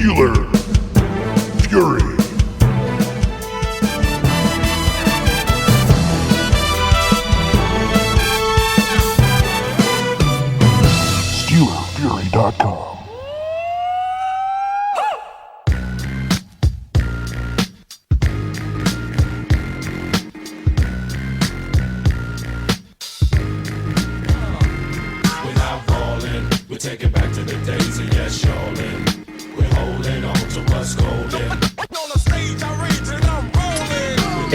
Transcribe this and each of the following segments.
Steeler Fury. SteelerFury.com. Take it back to the days of yes, y'allin'. We're holding on to what's golden.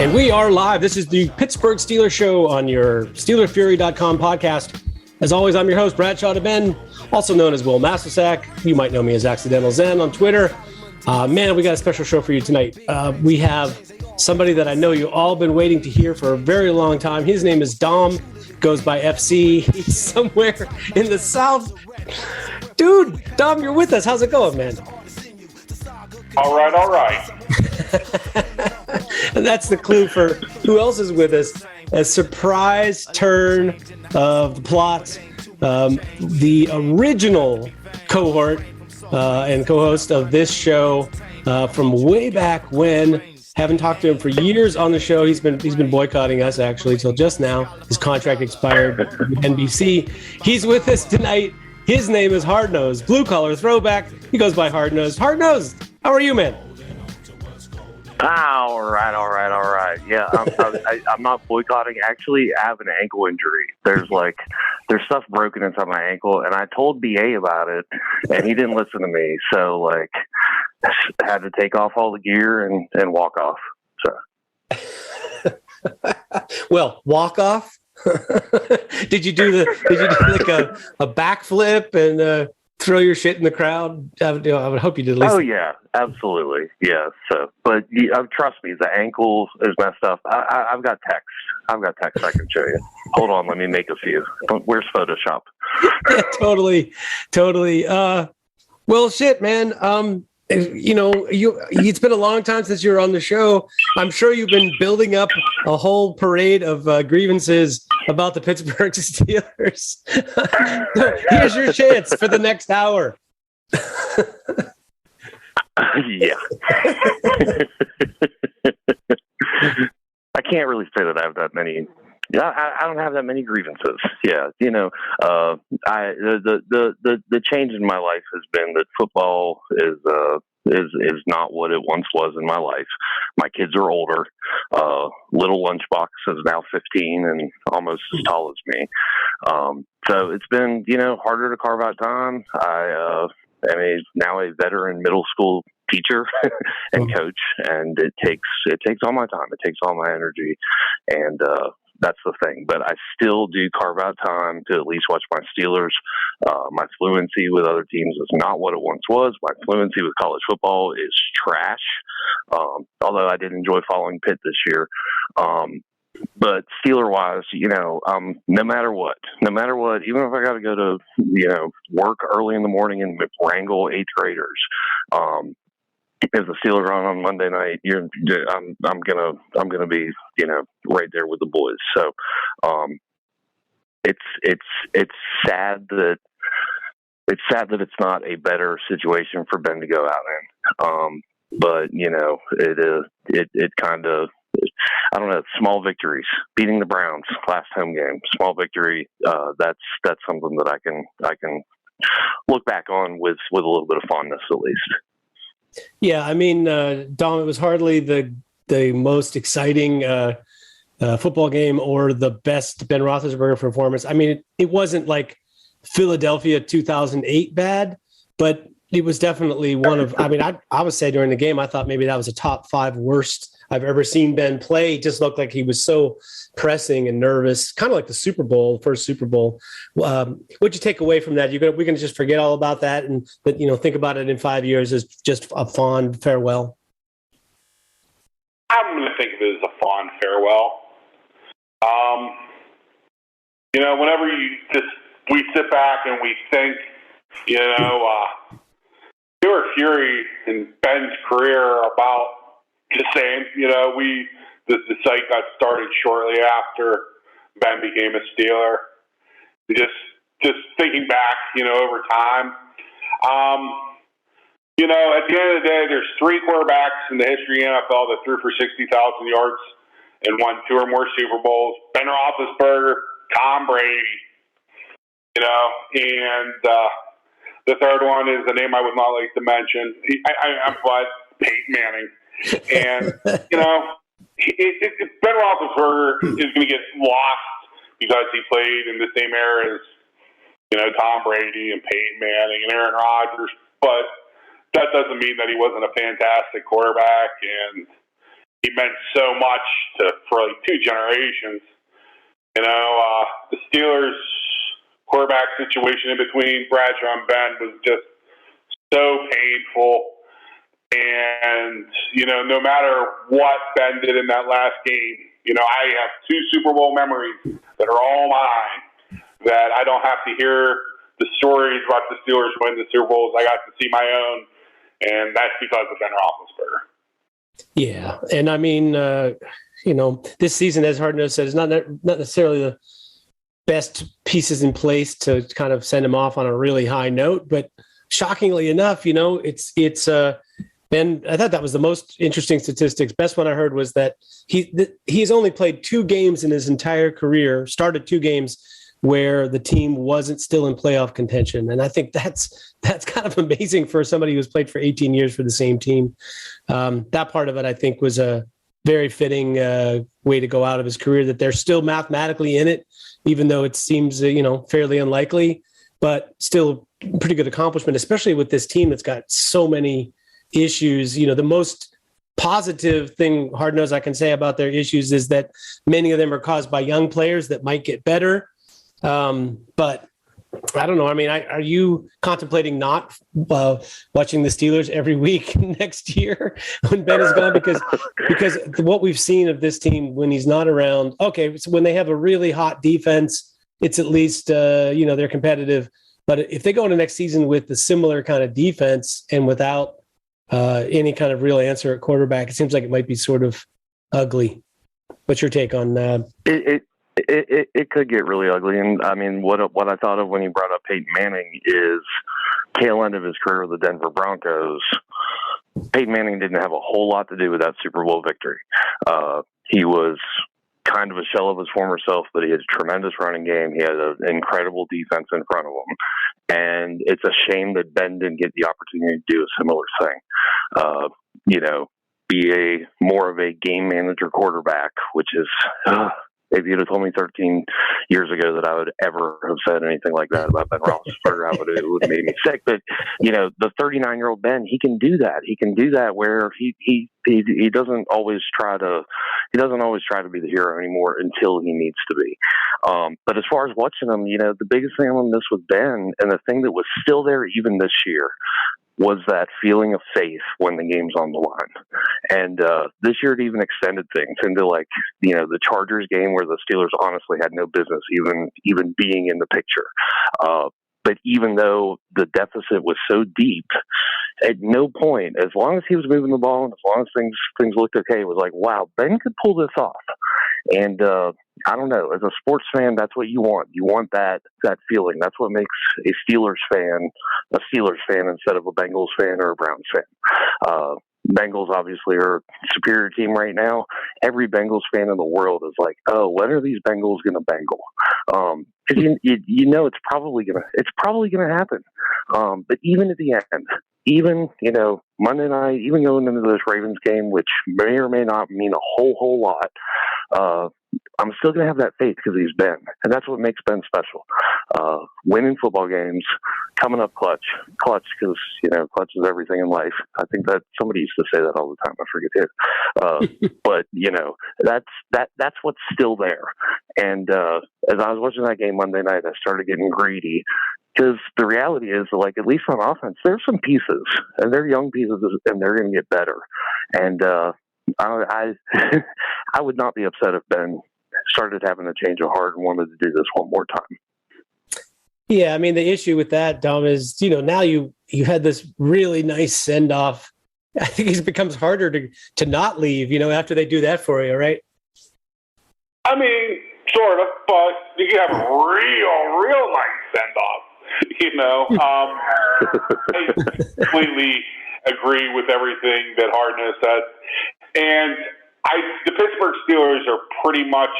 And we are live. This is the Pittsburgh Steelers Show on your SteelerFury.com podcast. As always, I'm your host, Bradshaw DeBen, also known as Wil Masisak. You might know me as Accidental Zen on Twitter. Man, we got a special show for you tonight. We have somebody that I know you all been waiting to hear for a very long time. His name is Dom, goes by FC. He's somewhere in the South. Dude, Dom, you're with us. How's it going, man? All right. And that's the clue for who else is with us. A surprise turn of the plot. The original cohort and co-host of this show from way back when. Haven't talked to him for years on the show. He's been boycotting us actually till just now. His contract expired with NBC. He's with us tonight. His name is HardnosedBlueCollarThrowback. He goes by Hardnosed. Hardnosed, how are you, man? All right. Yeah, I'm not boycotting. Actually, I have an ankle injury. There's stuff broken inside my ankle, and I told BA about it, and he didn't listen to me. So, I had to take off all the gear and walk off. So, well, walk off. Did you do like a backflip and throw your shit in the crowd? I would hope you did. At least. Oh yeah, absolutely, yeah. So, but trust me, the ankle is messed up. I've got text. I can show you. Hold on, let me make a few. Where's Photoshop? Yeah, totally. Well, shit, man. It's been a long time since you were on the show. I'm sure you've been building up a whole parade of grievances about the Pittsburgh Steelers. Here's your chance for the next hour. Yeah. I can't really say that I have that many. Yeah, I don't have that many grievances. Yeah, the change in my life has been that football is not what it once was in my life. My kids are older. Little lunchbox is now 15 and almost as tall as me. So it's been harder to carve out time. I mean, now a veteran middle school teacher and coach, and it takes all my time. It takes all my energy, and that's the thing. But I still do carve out time to at least watch my Steelers. My fluency with other teams is not what it once was. My fluency with college football is trash. Although I did enjoy following Pitt this year. But Steeler-wise, no matter what, even if I got to go to, work early in the morning and wrangle 8th graders, if the Steelers are on Monday night, I'm gonna be, right there with the boys. So, it's sad that it's not a better situation for Ben to go out in. But it kind of, I don't know, small victories, beating the Browns last home game, small victory. That's something that I can look back on with a little bit of fondness, at least. Yeah, I mean, Dom, it was hardly the most exciting football game or the best Ben Roethlisberger performance. I mean, it wasn't like Philadelphia 2008 bad, but it was definitely one of, I mean, I would say during the game, I thought maybe that was a top 5 worst I've ever seen Ben play. He just looked like he was so pressing and nervous, kind of like the Super Bowl, first Super Bowl. What'd you take away from that? We're going to just forget all about that and think about it in 5 years as just a fond farewell. I'm going to think of it as a fond farewell. Whenever we sit back and we think, Stuart Fury and Ben's career about the same. The site got started shortly after Ben became a Steeler. Just thinking back, over time, You know, at the end of the day, there's 3 quarterbacks in the history of the NFL that threw for 60,000 yards and won 2 or more Super Bowls. Ben Roethlisberger, Tom Brady. You know, and the third one is the name I would not like to mention. But Peyton Manning. And, you know, Ben Roethlisberger is going to get lost because he played in the same era as, you know, Tom Brady and Peyton Manning and Aaron Rodgers. But that doesn't mean that he wasn't a fantastic quarterback, and he meant so much for like 2 generations. You know, the Steelers' quarterback situation in between Bradshaw and Ben was just so painful. And, you know, no matter what Ben did in that last game, you know, I have 2 Super Bowl memories that are all mine, that I don't have to hear the stories about the Steelers winning the Super Bowls. I got to see my own, and that's because of Ben Roethlisberger. Yeah, and I mean, you know, this season, as Hardnose said, is not necessarily the best pieces in place to kind of send him off on a really high note, but shockingly enough, you know, it's Ben, I thought that was the most interesting statistics. Best one I heard was that he's only played 2 games in his entire career, started 2 games where the team wasn't still in playoff contention. And I think that's kind of amazing for somebody who's played for 18 years for the same team. That part of it, I think, was a very fitting way to go out of his career, that they're still mathematically in it, even though it seems, you know, fairly unlikely, but still pretty good accomplishment, especially with this team that's got so many issues. You know, the most positive thing, Hardnose, I can say about their issues is that many of them are caused by young players that might get better. But I don't know. I mean, are you contemplating not watching the Steelers every week next year when Ben is gone? Because what we've seen of this team when he's not around, okay, so when they have a really hot defense, it's at least, you know, they're competitive. But if they go into next season with the similar kind of defense and without any kind of real answer at quarterback, it seems like it might be sort of ugly. What's your take on that? It could get really ugly. And I mean, what I thought of when you brought up Peyton Manning is tail end of his career with the Denver Broncos. Peyton Manning didn't have a whole lot to do with that Super Bowl victory. He was kind of a shell of his former self, but he had a tremendous running game. He had an incredible defense in front of him. And it's a shame that Ben didn't get the opportunity to do a similar thing. You know, be more of a game manager quarterback, which is, if you'd have told me 13 years ago that I would ever have said anything like that about Ben Roethlisberger, it would have made me sick. But, you know, the 39-year-old Ben, he can do that. He can do that where he doesn't always try to be the hero anymore until he needs to be. But as far as watching him, you know, the biggest thing I'm going to miss with Ben, and the thing that was still there even this year, was that feeling of faith when the game's on the line. And this year it even extended things into, like, you know, the Chargers game where the Steelers honestly had no business even being in the picture. But even though the deficit was so deep, at no point, as long as he was moving the ball and as long as things looked okay, it was like, wow, Ben could pull this off. And I don't know, as a sports fan, that's what you want. You want that feeling. That's what makes a Steelers fan instead of a Bengals fan or a Browns fan. Bengals obviously are a superior team right now. Every Bengals fan in the world is like, oh, when are these Bengals going to Bengal? Because you know it's probably gonna happen. But even at the end, even, you know, Monday night, even going into this Ravens game, which may or may not mean a whole lot, I'm still going to have that faith because he's Ben. And that's what makes Ben special. Winning football games, coming up clutch because, you know, clutch is everything in life. I think that somebody used to say that all the time. I forget who. But, you know, that's what's still there. And as I was watching that game Monday night, I started getting greedy. Because the reality is, like, at least on offense, there's some pieces, and they're young pieces, and they're going to get better. And I would not be upset if Ben started having a change of heart and wanted to do this one more time. Yeah, I mean, the issue with that, Dom, is, you know, now you had this really nice send-off. I think it becomes harder to not leave, you know, after they do that for you, right? I mean, sort of, but you can have a real nice send-off. You know, I completely agree with everything that Hardnose said. And the Pittsburgh Steelers are pretty much,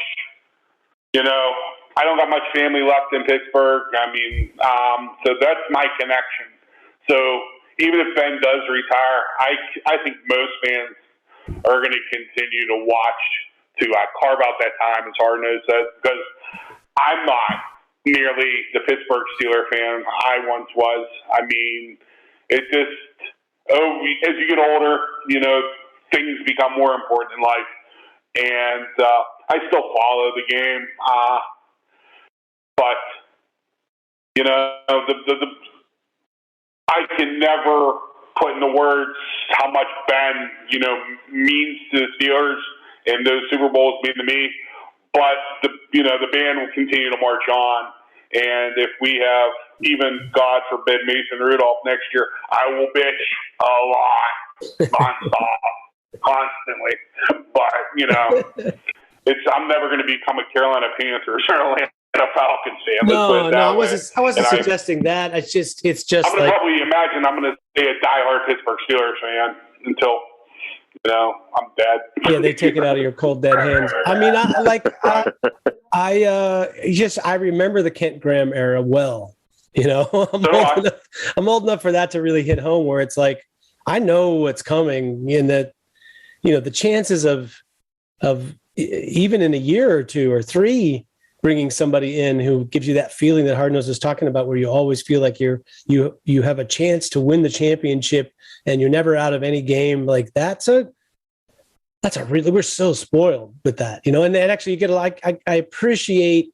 I don't got much family left in Pittsburgh. I mean, so that's my connection. So even if Ben does retire, I think most fans are going to continue to watch to carve out that time, as Hardnose said, because I'm not nearly the Pittsburgh Steeler fan I once was. I mean, it just, as you get older, things become more important in life. And I still follow the game. But, I can never put into words how much Ben, means to the Steelers, and those Super Bowls mean to me. But the band will continue to march on. And if we have even, God forbid, Mason Rudolph next year, I will bitch a lot, nonstop, constantly. But I'm never going to become a Carolina Panthers or Atlanta Falcons fan. No, I wasn't suggesting that. It's just. I'm going to probably imagine I'm going to stay a diehard Pittsburgh Steelers fan until I'm dead. Yeah, they take it out of your cold dead hands. I mean, I remember the Kent Graham era well. I'm old enough for that to really hit home, where it's like I know what's coming, in that the chances of even in a year or two or three bringing somebody in who gives you that feeling that Hardnose is talking about, where you always feel like you have a chance to win the championship and you're never out of any game. Like that's a really, we're so spoiled with that, and actually you get I appreciate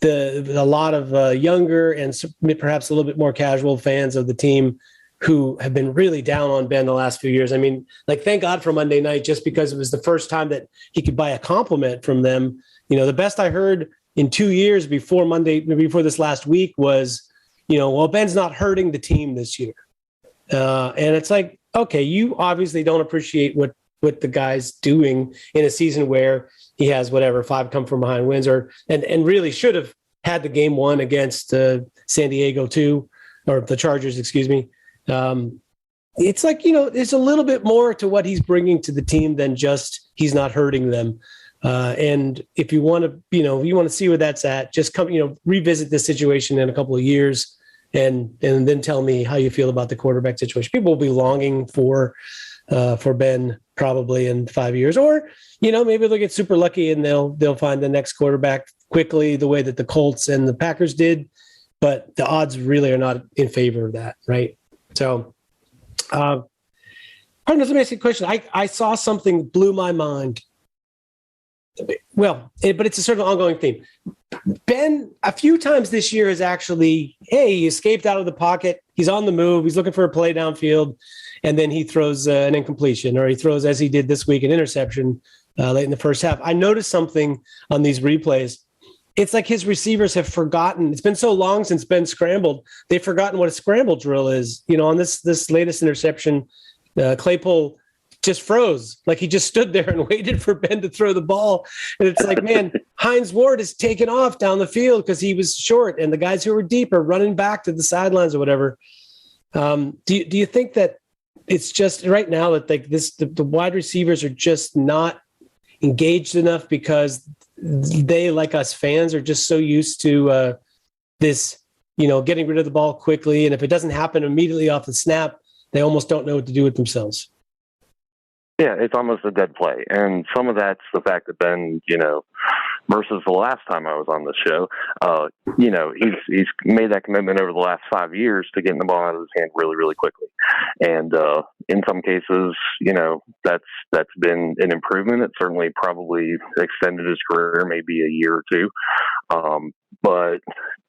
a lot of younger and perhaps a little bit more casual fans of the team who have been really down on Ben the last few years. I mean, thank God for Monday night, just because it was the first time that he could buy a compliment from them. The best I heard in 2 years before this last week was, well, Ben's not hurting the team this year. And it's like, okay, you obviously don't appreciate what the guy's doing in a season where he has 5 come from behind wins, and really should have had the game won against San Diego too, or the Chargers, excuse me. It's like, there's a little bit more to what he's bringing to the team than just he's not hurting them. And if you want to, see where that's at, just come, revisit this situation in a couple of years and then tell me how you feel about the quarterback situation. People will be longing for Ben probably in 5 years, or, maybe they'll get super lucky and they'll find the next quarterback quickly, the way that the Colts and the Packers did. But the odds really are not in favor of that. Right. So, let me ask you a question. I saw something that blew my mind. Well, but it's a sort of ongoing theme. Ben, a few times this year, has actually, he escaped out of the pocket. He's on the move. He's looking for a play downfield, and then he throws an incompletion, or he throws, as he did this week, an interception late in the first half. I noticed something on these replays. It's like his receivers have forgotten. It's been so long since Ben scrambled. They've forgotten what a scramble drill is. On this latest interception, Claypool just froze. Like he just stood there and waited for Ben to throw the ball. And it's like, man, Hines Ward is taken off down the field because he was short, and the guys who were deep are running back to the sidelines or whatever. Do you think that it's just right now that the wide receivers are just not engaged enough because they, like us fans, are just so used to this, getting rid of the ball quickly, and if it doesn't happen immediately off the snap, they almost don't know what to do with themselves? Yeah, it's almost a dead play. And some of that's the fact that Ben, versus the last time I was on the show, he's made that commitment over the last 5 years to getting the ball out of his hand really, really quickly. And in some cases, that's been an improvement. It certainly probably extended his career maybe a year or two. But,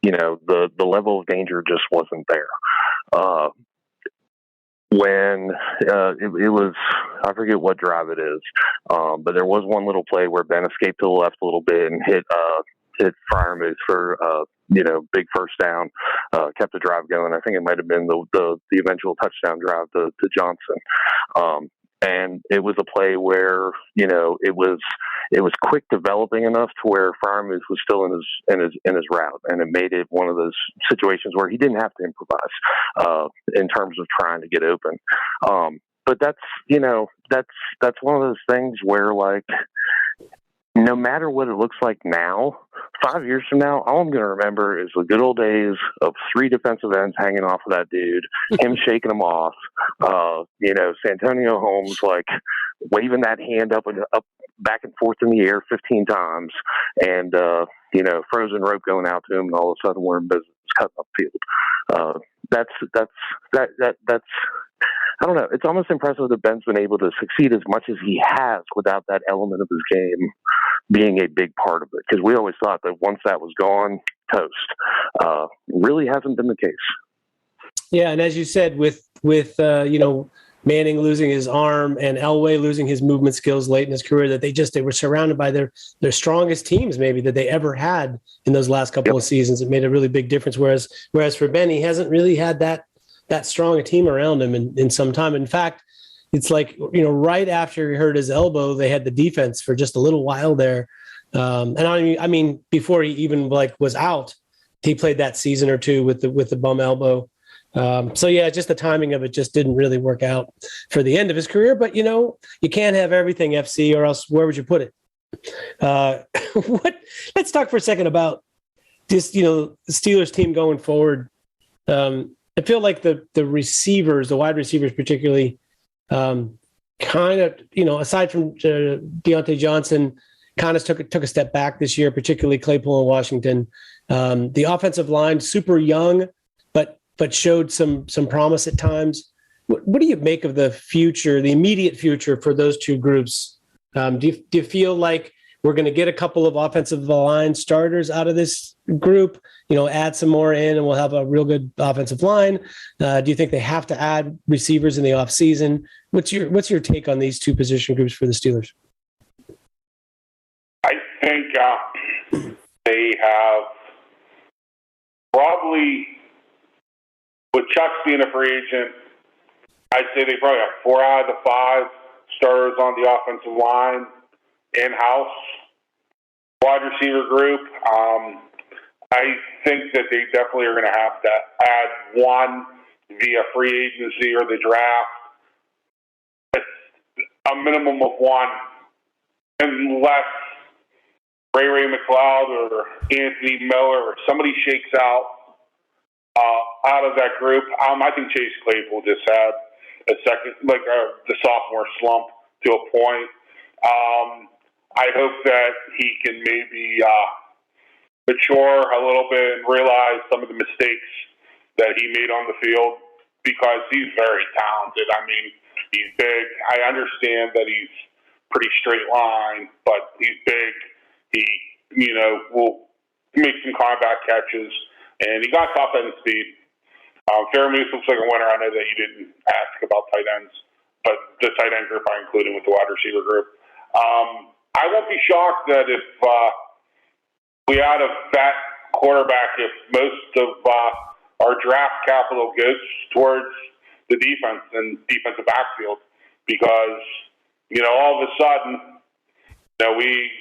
the level of danger just wasn't there. When it was, I forget what drive it is, but there was one little play where Ben escaped to the left a little bit and hit Freiermuth for big first down, kept the drive going. I think it might have been the eventual touchdown drive to Johnson. And it was a play where, it was quick developing enough to where Freiermuth was still in his route, and it made it one of those situations where he didn't have to improvise in terms of trying to get open. But that's one of those things where, like, no matter what it looks like now, 5 years from now, all I'm going to remember is the good old days of 3 defensive ends hanging off of that dude, him shaking them off, Santonio Holmes, like, waving that hand up back and forth in the air 15 times, and, frozen rope going out to him, and all of a sudden we're in business cutting up field. That's I don't know. It's almost impressive that Ben's been able to succeed as much as he has without that element of his game being a big part of it. Because we always thought that once that was gone, toast. Really hasn't been the case. Yeah, and as you said, with Manning losing his arm and Elway losing his movement skills late in his career, that they were surrounded by their strongest teams maybe that they ever had in those last couple of seasons. It made a really big difference. Whereas for Ben, he hasn't really had that strong a team around him in some time. In fact, it's like, right after he hurt his elbow, they had the defense for just a little while there. And I mean, before he even was out, he played that season or two with the bum elbow. So yeah, just the timing of it just didn't really work out for the end of his career. But you can't have everything, FC, or else where would you put it? Let's talk for a second about this, the Steelers team going forward. I feel like the receivers, the wide receivers particularly, kind of, aside from Deontay Johnson, kind of took a step back this year, particularly Claypool and Washington. The offensive line, super young, but showed some promise at times. What do you make of the future, the immediate future for those two groups? Do you feel like we're going to get a couple of offensive line starters out of this group, add some more in, and we'll have a real good offensive line? Do you think they have to add receivers in the offseason? What's your take on these two position groups for the Steelers? I think they have probably, with Chuck being a free agent, I'd say they probably have 4 out of the 5 starters on the offensive line in-house. Wide receiver group, I think that they definitely are going to have to add one via free agency or the draft. A minimum of one, unless Ray McLeod or Anthony Miller or somebody shakes out of that group. I think Chase Claypool just had a second, the sophomore slump to a point. I hope that he can maybe mature a little bit and realize some of the mistakes that he made on the field, because he's very talented. I mean, he's big. I understand that he's pretty straight line, but he's big. He, will make some combat catches, and he got top end speed. Freiermuth looks like a winner. I know that you didn't ask about tight ends, but the tight end group I included with the wide receiver group. I won't be shocked that if we add a vet quarterback, if most of our draft capital goes towards the defense and defensive backfield, because, all of a sudden, we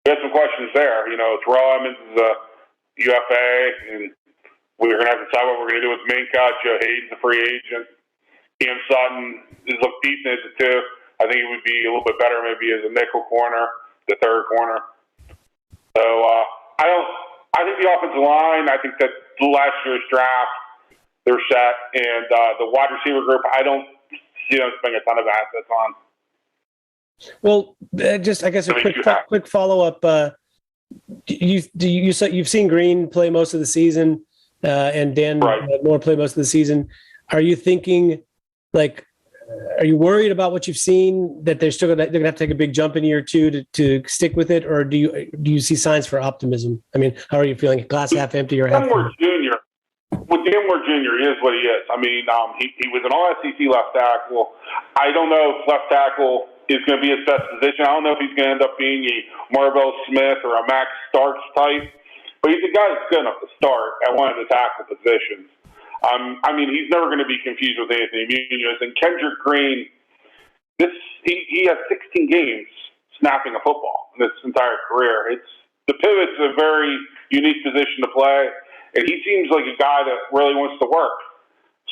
had some questions there. Terrell Emmons is a UFA, and we're going to have to decide what we're going to do with Minka. Joe Hayden's a free agent. Cam Sutton has looked decent as a 2. I think it would be a little bit better maybe as a nickel corner, the third corner. So I think the offensive line, I think that last year's draft, they're set. And the wide receiver group, I don't see them spending a ton of assets on. Well, just I guess a quick follow-up. You've seen Green play most of the season and Dan Moore play most of the season. Are you thinking, are you worried about what you've seen, that they're going to have to take a big jump in year 2 to stick with it, or do you see signs for optimism? I mean, how are you feeling? Glass half empty or half full? With Dan Moore Jr., he is what he is. I mean, he was an all-SEC left tackle. I don't know if left tackle is going to be his best position. I don't know if he's going to end up being a Marvell Smith or a Max Starks type, but he's a guy that's good enough to start at one of the tackle positions. I mean, he's never going to be confused with Anthony Munoz. And Kendrick Green, he has 16 games snapping a football in this entire career. The pivot's a very unique position to play, and he seems like a guy that really wants to work.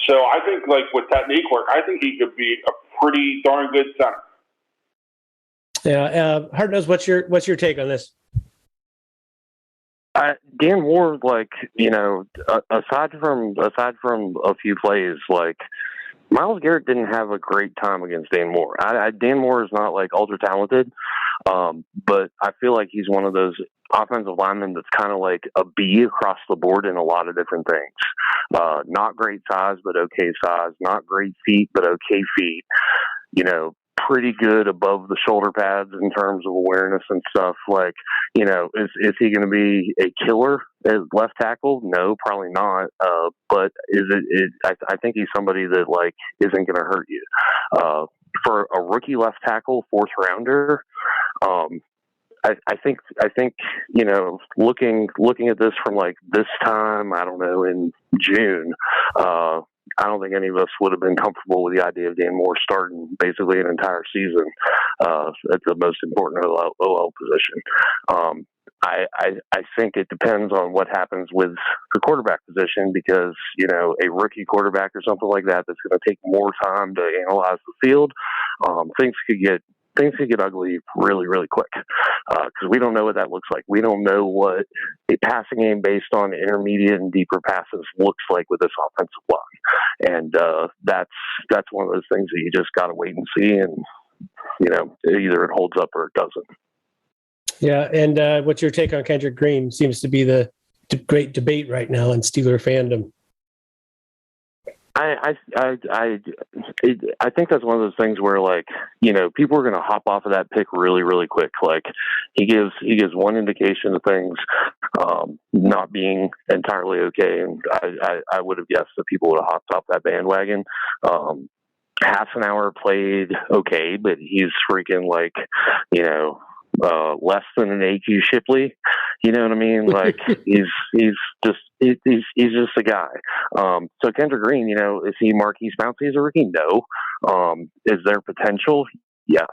So I think, like, with technique work, I think he could be a pretty darn good center. Yeah, Hardnose, what's your take on this? Dan Moore, like, you know, aside from a few plays, like, Myles Garrett didn't have a great time against Dan Moore. Dan Moore is not, like, ultra talented, but I feel like he's one of those offensive linemen that's kind of like a B across the board in a lot of different things. Not great size, but okay size. Not great feet, but okay feet. You know, pretty good above the shoulder pads in terms of awareness and stuff. Like, you know, is he going to be a killer as left tackle? No, probably not. But I think he's somebody that, like, isn't going to hurt you. For a rookie left tackle, fourth rounder, I think you know, looking at this from, like, this time, I don't know, in June, I don't think any of us would have been comfortable with the idea of Dan Moore starting basically an entire season at the most important OL position. I think it depends on what happens with the quarterback position, because, you know, a rookie quarterback or something like that that's going to take more time to analyze the field, things could get ugly really, really quick, because we don't know what that looks like. We don't know what a passing game based on intermediate and deeper passes looks like with this offensive line, and that's one of those things that you just got to wait and see, and, you know, either it holds up or it doesn't. Yeah, and what's your take on Kendrick Green? Seems to be the great debate right now in Steeler fandom. I think that's one of those things where, like, you know, people are going to hop off of that pick really, really quick. Like, he gives one indication of things not being entirely okay, and I would have guessed that people would have hopped off that bandwagon. Half an hour played okay, but he's freaking, like, you know, less than an AQ Shipley, you know what I mean? Like, he's just a guy. So Kendrick Green, you know, is he Marquise Pouncey as a rookie? No. Is there potential? Yes.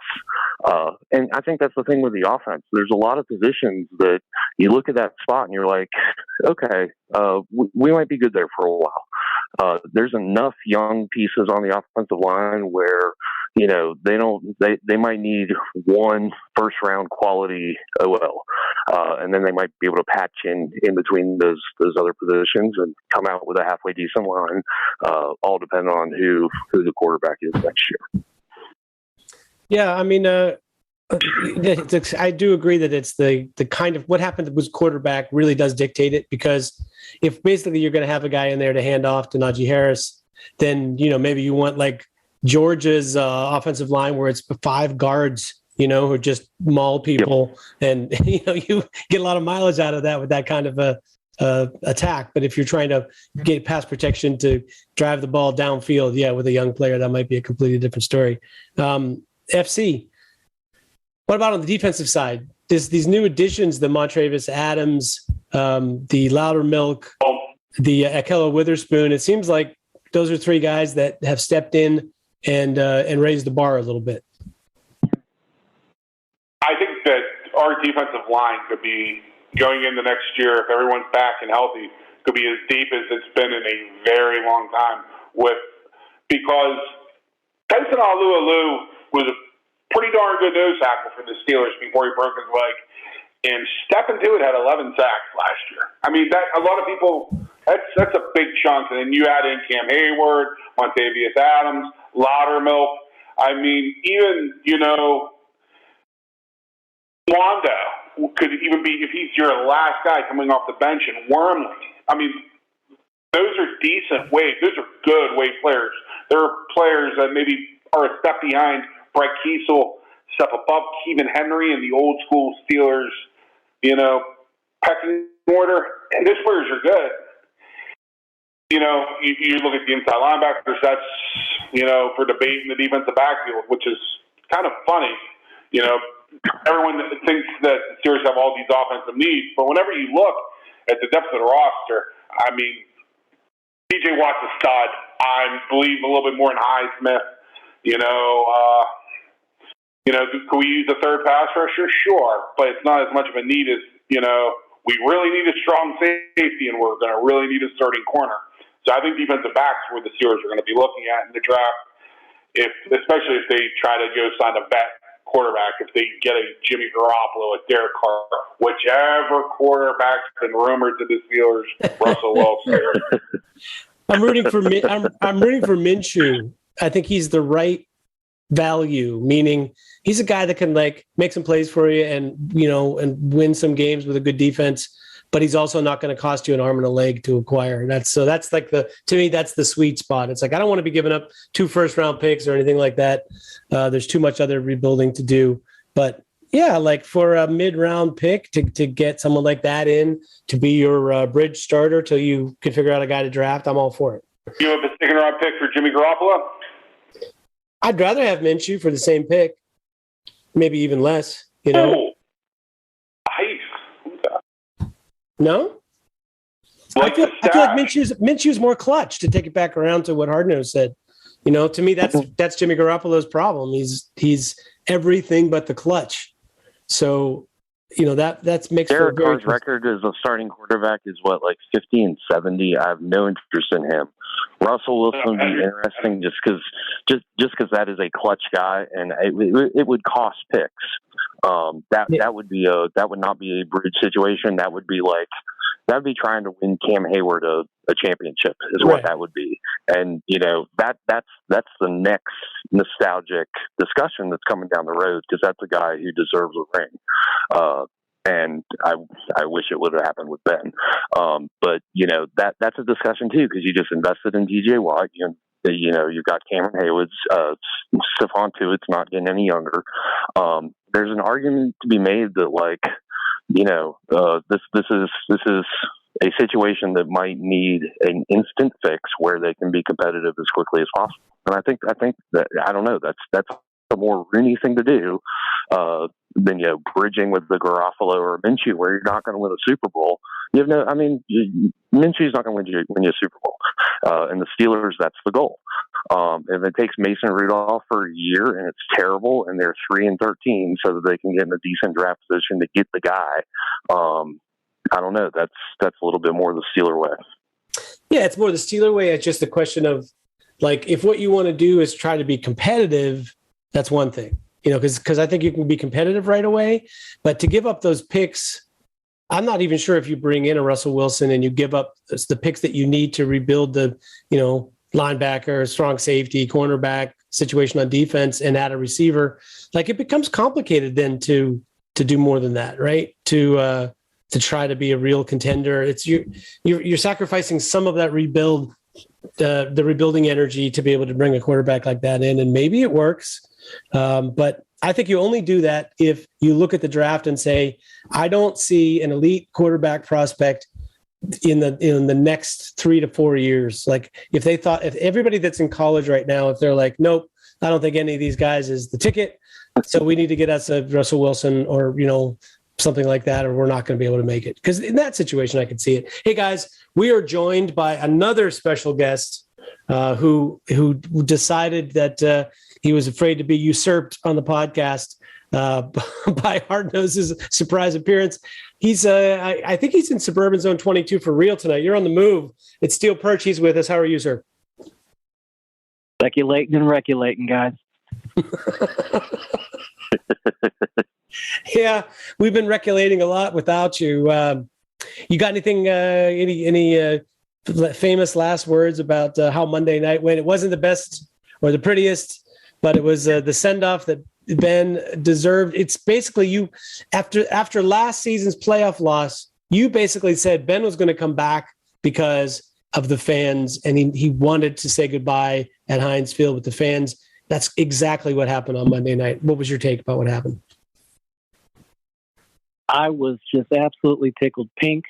And I think that's the thing with the offense. There's a lot of positions that you look at that spot and you're like, okay, we might be good there for a while. There's enough young pieces on the offensive line where, you know, they might need one first round quality OL, and then they might be able to patch in between those other positions and come out with a halfway decent line, all depending on who the quarterback is next year. Yeah, I mean, I do agree that it's the kind of what happened with quarterback really does dictate it, because if basically you're going to have a guy in there to hand off to Najee Harris, then, you know, maybe you want like Georgia's offensive line where it's 5 guards, you know, who just maul people. Yep. And, you know, you get a lot of mileage out of that with that kind of a attack. But if you're trying to get pass protection to drive the ball downfield, yeah, with a young player, that might be a completely different story. FC, what about on the defensive side? These new additions, the Montravius Adams, the Loudermilk, the Akello Witherspoon, it seems like those are 3 guys that have stepped in and raised the bar a little bit. I think that our defensive line could be, going into next year, if everyone's back and healthy, could be as deep as it's been in a very long time. Because Benson Alualu was a pretty darn good nose tackle for the Steelers before he broke his leg, and Stephen Tuitt had 11 sacks last year. I mean, that a lot of people, that's a big chunk. And then you add in Cam Hayward, Montavious Adams, Loudermilk. I mean, even, you know, Wando could even be, if he's your last guy coming off the bench, and Wormley. I mean, those are decent weight. Those are good weight players. There are players that maybe are a step behind Brett Kiesel, step above Kevin Henry and the old school Steelers, you know, pecking order. And those players are good. You know, you look at the inside linebackers, that's, you know, for debate in the defensive backfield, which is kind of funny. You know, everyone thinks that the Steelers have all these offensive needs, but whenever you look at the depth of the roster, I mean, TJ Watt's a stud. I believe a little bit more in Highsmith. You know, Can we use a third pass rusher? Sure, but it's not as much of a need as, we really need a strong safety, and we're going to really need a starting corner. So I think defensive backs were the Steelers are going to be looking at in the draft, especially if they try to go sign a vet quarterback, if they get a Jimmy Garoppolo, a Derek Carr, whichever quarterback's been rumored to the Steelers, Russell Wilson. I'm rooting for Minshew. I think he's the right value, meaning he's a guy that can make some plays for you and win some games with a good defense, but he's also not going to cost you an arm and a leg to acquire. To me, that's the sweet spot. It's I don't want to be giving up 2 first-round picks or anything like that. There's too much other rebuilding to do. But yeah, for a mid-round pick to get someone like that in to be your bridge starter till you can figure out a guy to draft, I'm all for it. You have a second-round pick for Jimmy Garoppolo? I'd rather have Minshew for the same pick, maybe even less. Oh, nice. No, I feel like Minshew's more clutch, to take it back around to what Hardnose said. To me, that's Jimmy Garoppolo's problem. He's everything but the clutch. So, that makes Derek Carr's record as a starting quarterback is 50-70. I have no interest in him. Russell Wilson would be interesting just because that is a clutch guy, and it would cost picks. That would not be a bridge situation. That would be trying to win Cam Hayward a championship is what that would be. And that's the next nostalgic discussion that's coming down the road, because that's a guy who deserves a ring. And I wish it would have happened with Ben. But that's a discussion too, because you just invested in DJ Watt. You've got Cameron Haywood's, Stephon Tuitt's not getting any younger. There's an argument to be made that this is a situation that might need an instant fix where they can be competitive as quickly as possible. And I think that, I don't know, that's a more Rooney thing to do than bridging with the Garoppolo or Minshew, where you're not going to win a Super Bowl. Minshew's not going to win you a Super Bowl, and the Steelers, that's the goal. If it takes Mason Rudolph for a year and it's terrible, and they're 3-13, so that they can get in a decent draft position to get the guy, I don't know. That's a little bit more the Steeler way. Yeah, it's more the Steeler way. It's just a question of if what you want to do is try to be competitive, that's one thing. Because I think you can be competitive right away, but to give up those picks, I'm not even sure if you bring in a Russell Wilson and you give up the picks that you need to rebuild the, linebacker, strong safety, cornerback situation on defense, and add a receiver. It becomes complicated then to do more than that, right? To try to be a real contender. It's you're sacrificing some of that rebuild, the rebuilding energy to be able to bring a quarterback like that in, and maybe it works. But I think you only do that if you look at the draft and say, I don't see an elite quarterback prospect in the next 3 to 4 years. If everybody that's in college right now, if they're nope, I don't think any of these guys is the ticket, so we need to get us a Russell Wilson or something like that, or we're not going to be able to make it. Because in that situation, I could see it. Hey guys, we are joined by another special guest who decided that he was afraid to be usurped on the podcast by Hardnose's surprise appearance. He's I think he's in Suburban Zone 22 for real tonight. You're on the move. It's SteelPerch. He's with us. How are you, sir? Speculating and regulating, guys. Yeah, we've been regulating a lot without you. You got anything? Any famous last words about how Monday night went? It wasn't the best or the prettiest, but it was the send-off that Ben deserved. It's basically you after last season's playoff loss, you basically said Ben was going to come back because of the fans, and he wanted to say goodbye at Heinz Field with the fans. That's exactly what happened on Monday night. What was your take about what happened? I was just absolutely tickled pink.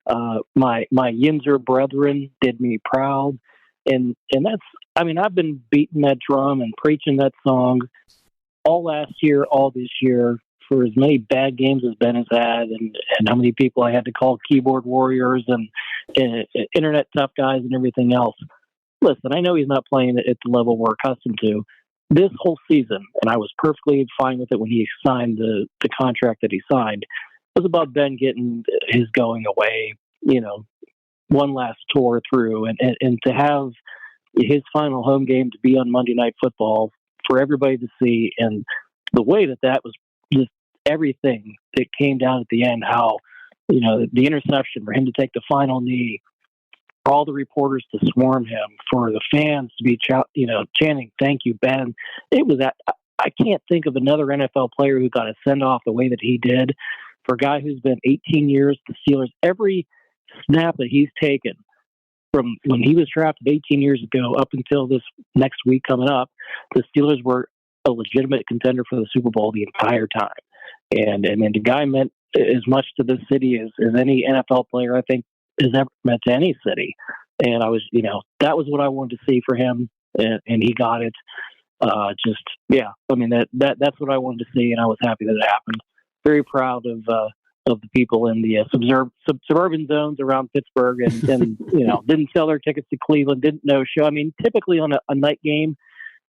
My Yinzer brethren did me proud. And that's, I've been beating that drum and preaching that song all last year, all this year, for as many bad games as Ben has had, and how many people I had to call keyboard warriors and internet tough guys and everything else. Listen, I know he's not playing at the level we're accustomed to, this whole season, and I was perfectly fine with it when he signed the contract that he signed, was about Ben getting his going away, one last tour through, and to have his final home game to be on Monday Night Football for everybody to see, and the way that was just everything that came down at the end, how, the interception, for him to take the final knee, for all the reporters to swarm him, for the fans to be chanting, "Thank you, Ben." It was I can't think of another NFL player who got a send-off the way that he did. For a guy who's been 18 years, the Steelers, every snap that he's taken from when he was drafted 18 years ago up until this next week coming up, the Steelers were a legitimate contender for the Super Bowl the entire time. And the guy meant as much to this city as any NFL player, I think, has ever meant to any city. And I was, that was what I wanted to see for him, and he got it. That's what I wanted to see, and I was happy that it happened. Very proud of the people in the suburban zones around Pittsburgh, and didn't sell their tickets to Cleveland, didn't no show. I mean, typically on a night game,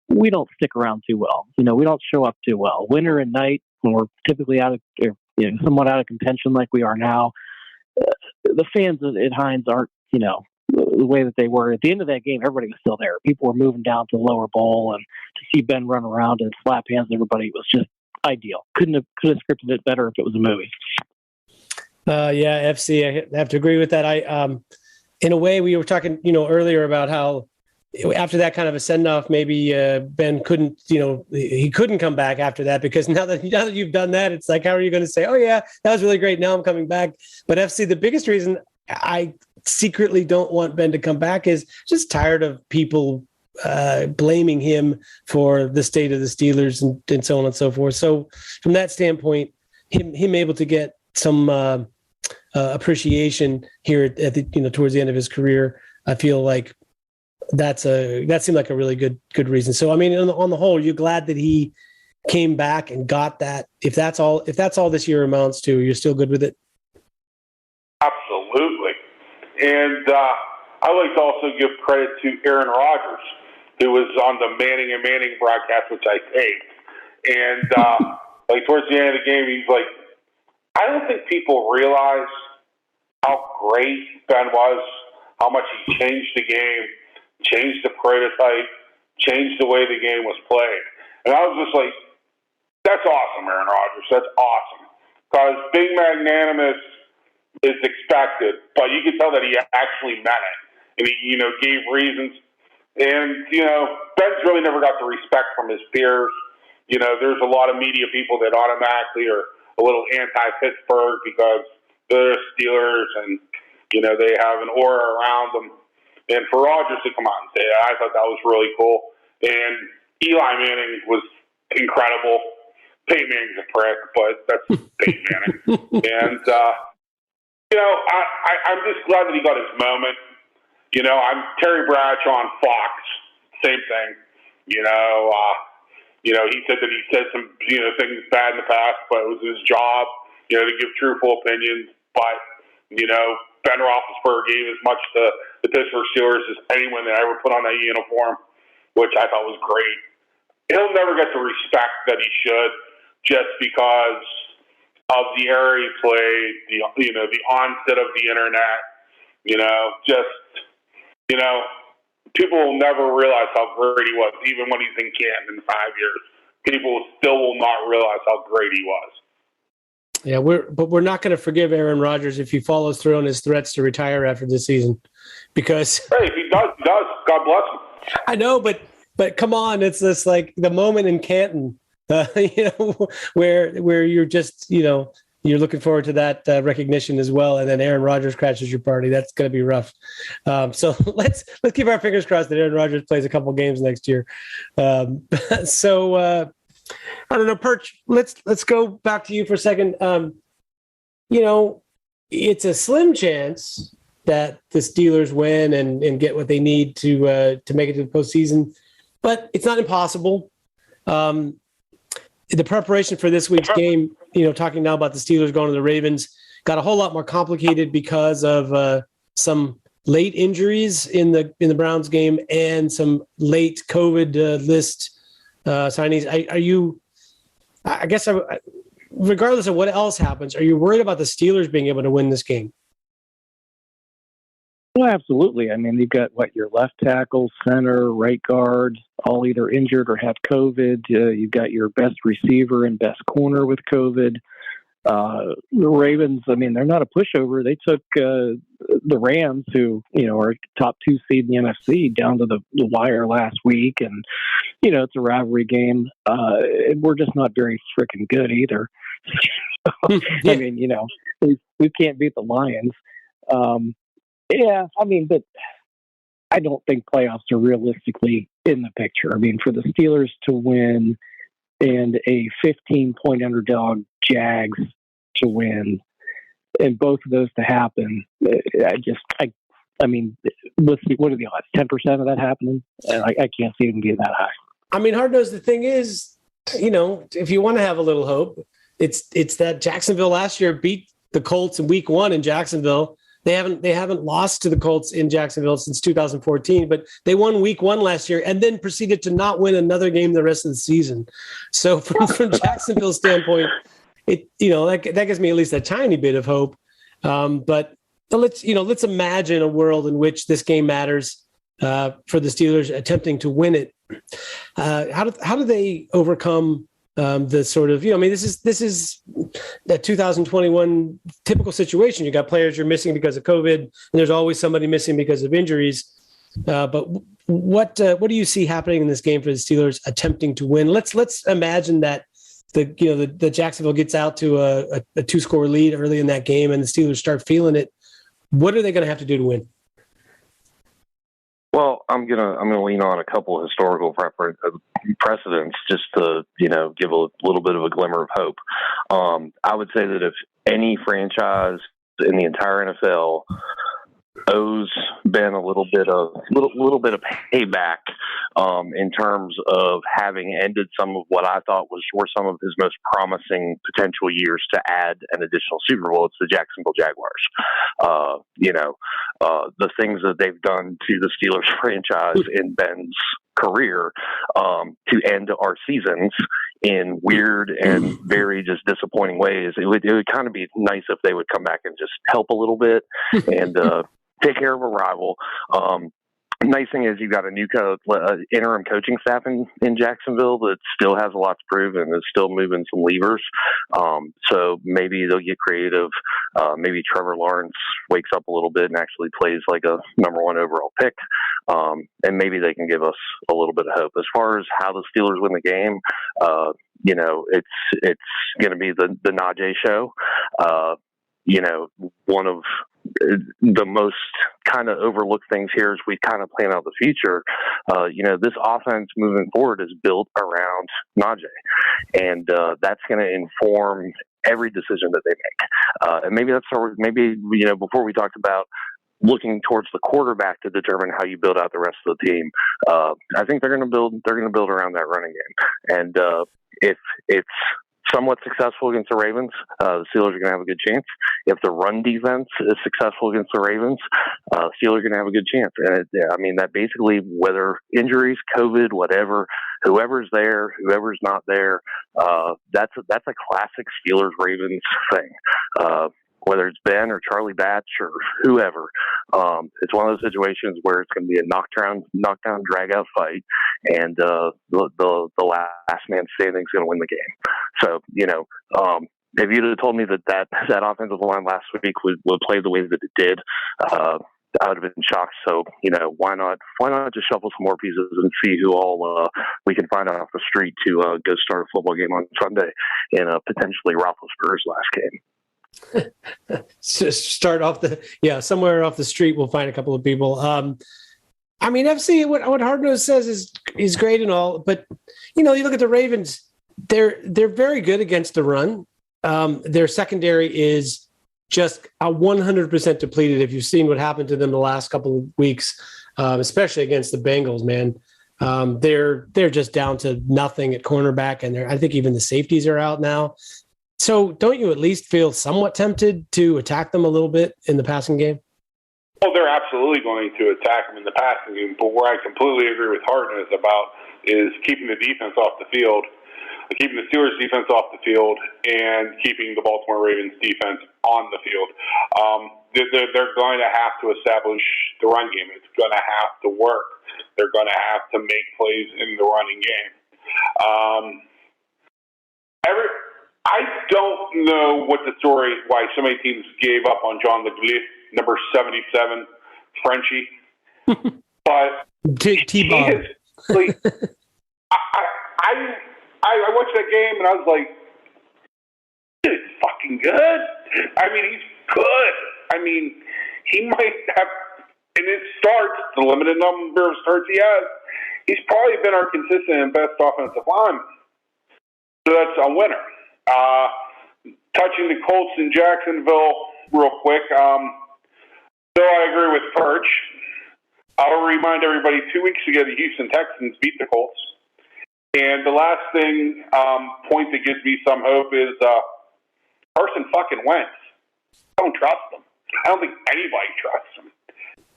we don't stick around too well. We don't show up too well. Winter and night, when we're typically somewhat out of contention like we are now, the fans at Heinz aren't, the way that they were. At the end of that game, everybody was still there. People were moving down to the lower bowl, and to see Ben run around and slap hands with everybody was just ideal. Could have scripted it better if it was a movie. FC, I have to agree with that. In a way, we were talking, earlier about how after that kind of a send-off, maybe Ben couldn't, he couldn't come back after that, because now that you've done that, it's like, how are you going to say, oh yeah, that was really great, now I'm coming back? But FC, the biggest reason I secretly don't want Ben to come back is just tired of people blaming him for the state of the Steelers and so on and so forth. So from that standpoint, him able to get some appreciation here at the towards the end of his career, I feel like that seemed like a really good reason. So I mean, on the whole, you're glad that he came back and got that. If that's all this year amounts to, you're still good with it. Absolutely. And I like to also give credit to Aaron Rodgers, who was on the Manning and Manning broadcast, which I taped. And towards the end of the game, he's like, I don't think people realize how great Ben was, how much he changed the game, changed the prototype, changed the way the game was played. And I was just like, that's awesome, Aaron Rodgers. That's awesome. Because being magnanimous is expected, but you could tell that he actually meant it. And he, gave reasons. And, Ben's really never got the respect from his peers. There's a lot of media people that automatically are a little anti-Pittsburgh because they're Steelers and, they have an aura around them. And for Rodgers to come out and say that, I thought that was really cool. And Eli Manning was incredible. Peyton Manning's a prick, but that's Peyton Manning. And, I'm just glad that he got his moment. I'm Terry Bradshaw on Fox. Same thing. He said that he said some, things bad in the past, but it was his job, to give truthful opinions. But, Ben Roethlisberger gave as much to the Pittsburgh Steelers as anyone that ever put on that uniform, which I thought was great. He'll never get the respect that he should just because of the era he played, the onset of the internet, people will never realize how great he was, even when he's in Canton in 5 years. People still will not realize how great he was. Yeah, we're not going to forgive Aaron Rodgers if he follows through on his threats to retire after this season, because hey, if he does, God bless him. I know, but come on, it's this like the moment in Canton, where you're just you're looking forward to that recognition as well, and then Aaron Rodgers crashes your party. That's going to be rough. So let's keep our fingers crossed that Aaron Rodgers plays a couple games next year. I don't know, Perch. Let's go back to you for a second. It's a slim chance that the Steelers win and get what they need to make it to the postseason, but it's not impossible. The preparation for this week's game, talking now about the Steelers going to the Ravens, got a whole lot more complicated because of some late injuries in the Browns game and some late COVID list signees. Are you? I guess regardless of what else happens, are you worried about the Steelers being able to win this game? Well, absolutely. I mean, you've got your left tackle, center, right guard, all either injured or have COVID. You've got your best receiver and best corner with COVID. The Ravens, I mean, they're not a pushover. They took the Rams, who, are top 2 seed in the NFC, down to the wire last week. And, it's a rivalry game. We're just not very freaking good either. Yeah. I mean, we can't beat the Lions. Yeah, I mean, but I don't think playoffs are realistically in the picture. I mean, for the Steelers to win and a 15-point underdog Jags to win, and both of those to happen, I mean, let's see, what are the odds? 10% of that happening? I can't see it being that high. I mean, Hard-Nosed, the thing is, if you want to have a little hope, it's that Jacksonville last year beat the Colts in week 1 in Jacksonville. They haven't lost to the Colts in Jacksonville since 2014, but they won week 1 last year and then proceeded to not win another game the rest of the season. So from Jacksonville's standpoint, that gives me at least a tiny bit of hope. But let's imagine a world in which this game matters for the Steelers attempting to win it. How do they overcome the sort of, this is the 2021 typical situation. You got players you're missing because of COVID, and there's always somebody missing because of injuries. But what do you see happening in this game for the Steelers attempting to win? Let's imagine that the Jacksonville gets out to a 2-score lead early in that game, and the Steelers start feeling it. What are they going to have to do to win? Well, I'm gonna lean on a couple of historical precedents just to give a little bit of a glimmer of hope. I would say that if any franchise in the entire NFL owes Ben a little bit of payback in terms of having ended some of what I thought were some of his most promising potential years to add an additional Super Bowl, it's the Jacksonville Jaguars. The things that they've done to the Steelers franchise in Ben's career to end our seasons in weird and very just disappointing ways. It would kind of be nice if they would come back and just help a little bit and take care of a rival. Nice thing is you've got a new interim coaching staff in Jacksonville that still has a lot to prove and is still moving some levers. So maybe they'll get creative. Maybe Trevor Lawrence wakes up a little bit and actually plays like a number 1 overall pick. And maybe they can give us a little bit of hope. As far as how the Steelers win the game, it's going to be the Najee show. One of the most kind of overlooked things here is we kind of plan out the future. This offense moving forward is built around Najee, and that's going to inform every decision that they make. And maybe before we talked about looking towards the quarterback to determine how you build out the rest of the team, I think they're going to build around that running game. And if it's somewhat successful against the Ravens, the Steelers are going to have a good chance. If the run defense is successful against the Ravens, Steelers are going to have a good chance. And that basically, whether injuries, COVID, whatever, whoever's there, whoever's not there, that's a classic Steelers Ravens thing. Whether it's Ben or Charlie Batch or whoever, it's one of those situations where it's going to be a knockdown, drag-out fight, and the last man standing is going to win the game. So, if you'd have told me that offensive line last week would play the way that it did, I would have been shocked. So, why not just shuffle some more pieces and see who all we can find off the street to go start a football game on Sunday in potentially Roethlisberger's last game. Start off somewhere off the street. We'll find a couple of people. FC, what Hard-Nosed says is great and all, but you look at the Ravens. They're very good against the run. Their secondary is just 100% depleted. If you've seen what happened to them the last couple of weeks, especially against the Bengals, man, they're just down to nothing at cornerback, and I think even the safeties are out now. So don't you at least feel somewhat tempted to attack them a little bit in the passing game? Well, they're absolutely going to attack them in the passing game, but where I completely agree with Hard-Nosed about is keeping the defense off the field, keeping the Steelers defense off the field, and keeping the Baltimore Ravens defense on the field. They're going to have to establish the run game. It's going to have to work. They're going to have to make plays in the running game. I don't know what the story, why so many teams gave up on John LeGlue, number 77, Frenchie. But T-Bob. I watched that game and I was like, dude, he's fucking good. I mean, he's good. I mean, he might have, in his starts, the limited number of starts he has, he's probably been our consistent and best offensive lineman. So that's a winner. Touching the Colts in Jacksonville real quick. So I agree with Perch. I'll remind everybody, 2 weeks ago, the Houston Texans beat the Colts. And the last thing, point that gives me some hope is Carson fucking Wentz. I don't trust him. I don't think anybody trusts him.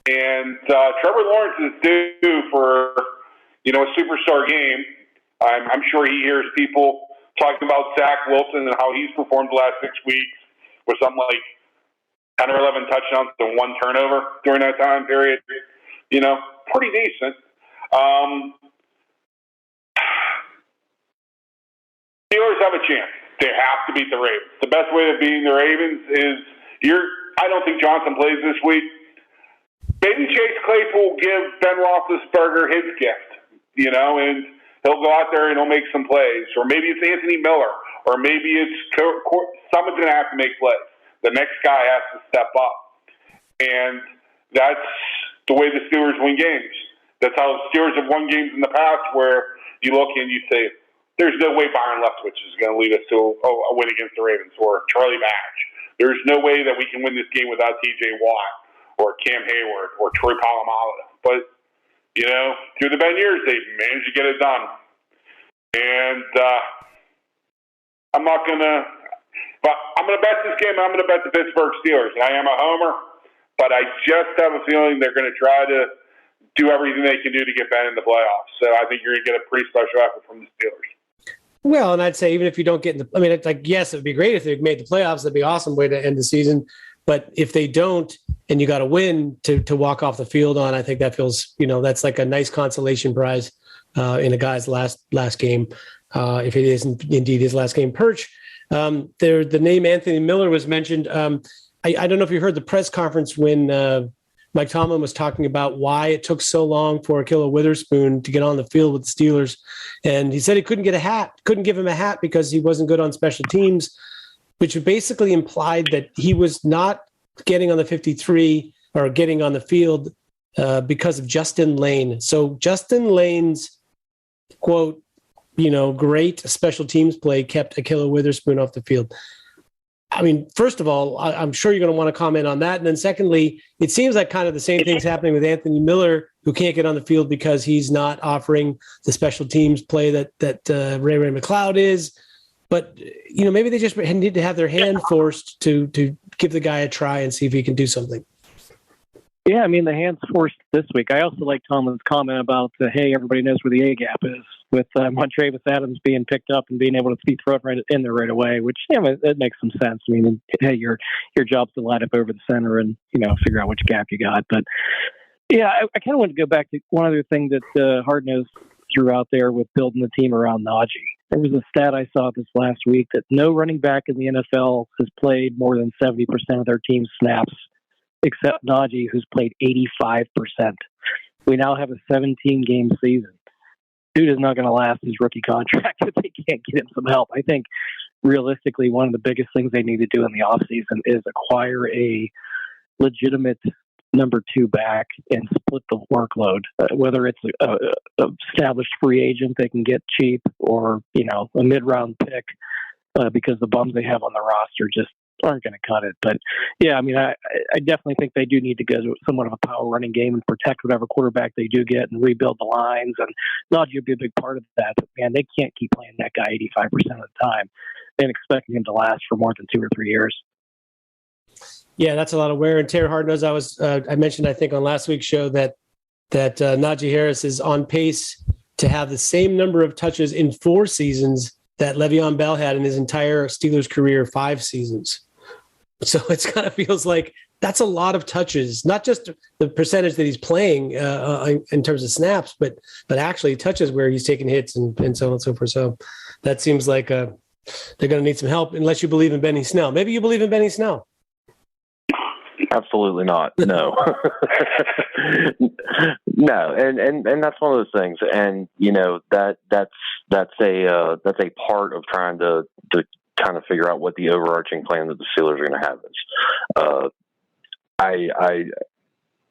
And Trevor Lawrence is due for, a superstar game. I'm sure he hears people talking about Zach Wilson and how he's performed the last 6 weeks with something like 10 or 11 touchdowns and 1 turnover during that time period. Pretty decent. Steelers have a chance. They have to beat the Ravens. The best way of beating the Ravens is I don't think Johnson plays this week. Maybe Chase Claypool will give Ben Roethlisberger his gift, and he'll go out there and he'll make some plays. Or maybe it's Anthony Miller. Or maybe it's someone's going to have to make plays. The next guy has to step up. And that's the way the Steelers win games. That's how the Steelers have won games in the past, where you look and you say, there's no way Byron Leftwich is going to lead us to a win against the Ravens, or Charlie Batch. There's no way that we can win this game without T.J. Watt or Cam Hayward or Troy Polamalu. But, through the Ben years, they managed to get it done. And I'm going to bet this game. I'm going to bet the Pittsburgh Steelers. I am a homer, but I just have a feeling they're going to try to do everything they can do to get Ben in the playoffs. So I think you're going to get a pretty special effort from the Steelers. Well, and I'd say even if you don't get it's like, yes, it would be great if they made the playoffs. That'd be an awesome way to end the season. But if they don't, and you got to win to walk off the field on, I think that feels, that's like a nice consolation prize in a guy's last game, if it isn't indeed his last game. Perch, the name Anthony Miller was mentioned. I don't know if you heard the press conference when Mike Tomlin was talking about why it took so long for Ahkello Witherspoon to get on the field with the Steelers. And he said he couldn't give him a hat because he wasn't good on special teams, which basically implied that he was not getting on the 53 or getting on the field because of Justin Lane. So Justin Lane's, quote, great special teams play kept Ahkello Witherspoon off the field. I mean, first of all, I'm sure you're going to want to comment on that. And then secondly, it seems like kind of the same thing's happening with Anthony Miller, who can't get on the field because he's not offering the special teams play that Ray McLeod is. But, maybe they just need to have their hand forced to give the guy a try and see if he can do something. Yeah, I mean, the hand's forced this week. I also like Tomlin's comment about, hey, everybody knows where the A-gap is, with Montravis Adams being picked up and being able to be thrown right in there right away, which, it makes some sense. I mean, hey, your job's to light up over the center and, figure out which gap you got. But, yeah, I kind of want to go back to one other thing that Hardnose threw out there with building the team around Najee. There was a stat I saw this last week that no running back in the NFL has played more than 70% of their team's snaps, except Najee, who's played 85%. We now have a 17-game season. Dude is not going to last his rookie contract if they can't get him some help. I think, realistically, one of the biggest things they need to do in the offseason is acquire a legitimate number 2 back and split the workload, whether it's a established free agent they can get cheap or, a mid-round pick because the bums they have on the roster just aren't going to cut it. But yeah, I mean, I definitely think they do need to go to somewhat of a power running game and protect whatever quarterback they do get and rebuild the lines. And Najee would be a big part of that. But man, they can't keep playing that guy 85% of the time and expecting him to last for more than 2 or 3 years. Yeah, that's a lot of wear and tear. Hardnose, I mentioned, I think, on last week's show that Najee Harris is on pace to have the same number of touches in 4 seasons that Le'Veon Bell had in his entire Steelers career, 5 seasons. So it kind of feels like that's a lot of touches, not just the percentage that he's playing in terms of snaps, but actually touches where he's taking hits and so on and so forth. So that seems like they're going to need some help, unless you believe in Benny Snell. Maybe you believe in Benny Snell. Absolutely not. No. No. And that's one of those things. And, that's a part of trying to kind of figure out what the overarching plan that the Steelers are going to have is. I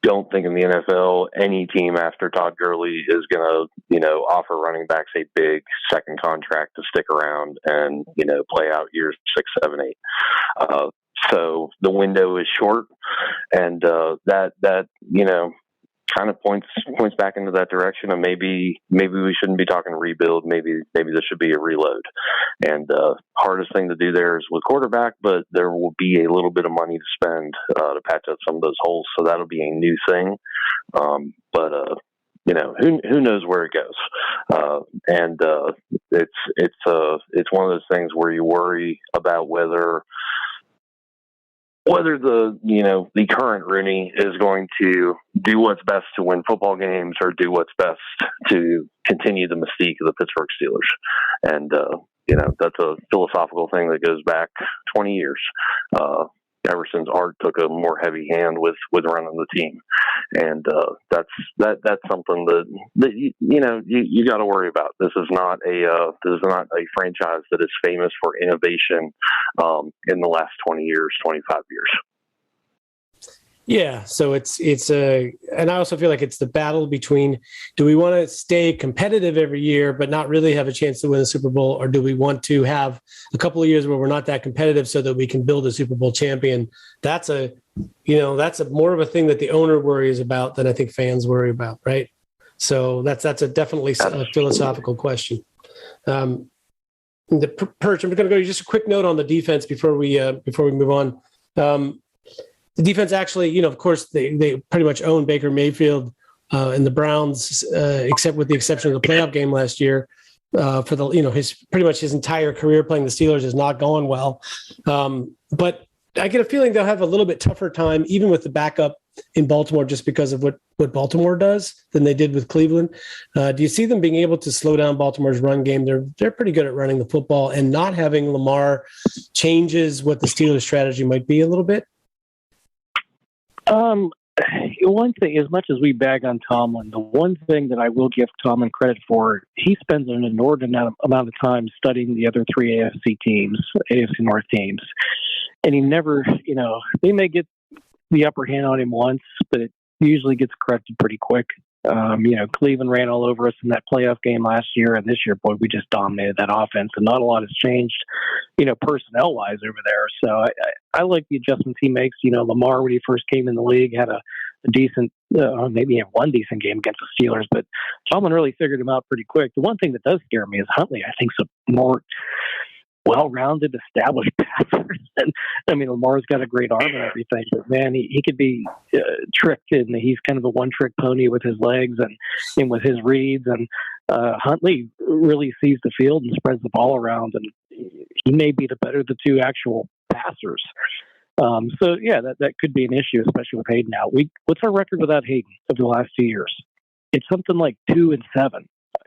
don't think in the NFL any team after Todd Gurley is going to, offer running backs a big second contract to stick around and, play out years 6, 7, 8. So the window is short, and that kind of points back into that direction. And maybe we shouldn't be talking rebuild. Maybe this should be a reload. And hardest thing to do there is with quarterback, but there will be a little bit of money to spend to patch up some of those holes. So that'll be a new thing. But who knows where it goes? And it's one of those things where you worry about whether the current Rooney is going to do what's best to win football games or do what's best to continue the mystique of the Pittsburgh Steelers. And, that's a philosophical thing that goes back 20 years, ever since Art took a more heavy hand with running the team. And that's something that you got to worry about. This is not a franchise that is famous for innovation in the last 20 years, 25 years. Yeah, so it's and I also feel like it's the battle between, do we want to stay competitive every year but not really have a chance to win a Super Bowl, or do we want to have a couple of years where we're not that competitive so that we can build a Super Bowl champion? That's that's more of a thing that the owner worries about than I think fans worry about, right? So that's definitely a philosophical question. The Perch, I'm going to go just a quick note on the defense before we move on. The defense actually, of course, they pretty much own Baker Mayfield and the Browns, except with the exception of the playoff game last year. For the his pretty much his entire career playing the Steelers has not gone well. But I get a feeling they'll have a little bit tougher time, even with the backup in Baltimore, just because of what Baltimore does than they did with Cleveland. Do you see them being able to slow down Baltimore's run game? They're pretty good at running the football, and not having Lamar changes what the Steelers' strategy might be a little bit. One thing, as much as we bag on Tomlin, the one thing that I will give Tomlin credit for, he spends an inordinate amount of time studying the other 3 AFC North teams. And he never, they may get the upper hand on him once, but it usually gets corrected pretty quick. Cleveland ran all over us in that playoff game last year, and this year, boy, we just dominated that offense, and not a lot has changed, personnel-wise over there. So I like the adjustments he makes. Lamar, when he first came in the league, had a decent, maybe he had one decent game against the Steelers, but Tomlin really figured him out pretty quick. The one thing that does scare me is Huntley, I think, is a more well-rounded, established passer. And Lamar's got a great arm and everything, but man, he could be tricked, and he's kind of a one-trick pony with his legs and with his reads. And Huntley really sees the field and spreads the ball around, and he may be the better of the two actual passers. So yeah, that could be an issue, especially with Hayden out. What's our record without Hayden of the last 2 years? It's something like 2-7.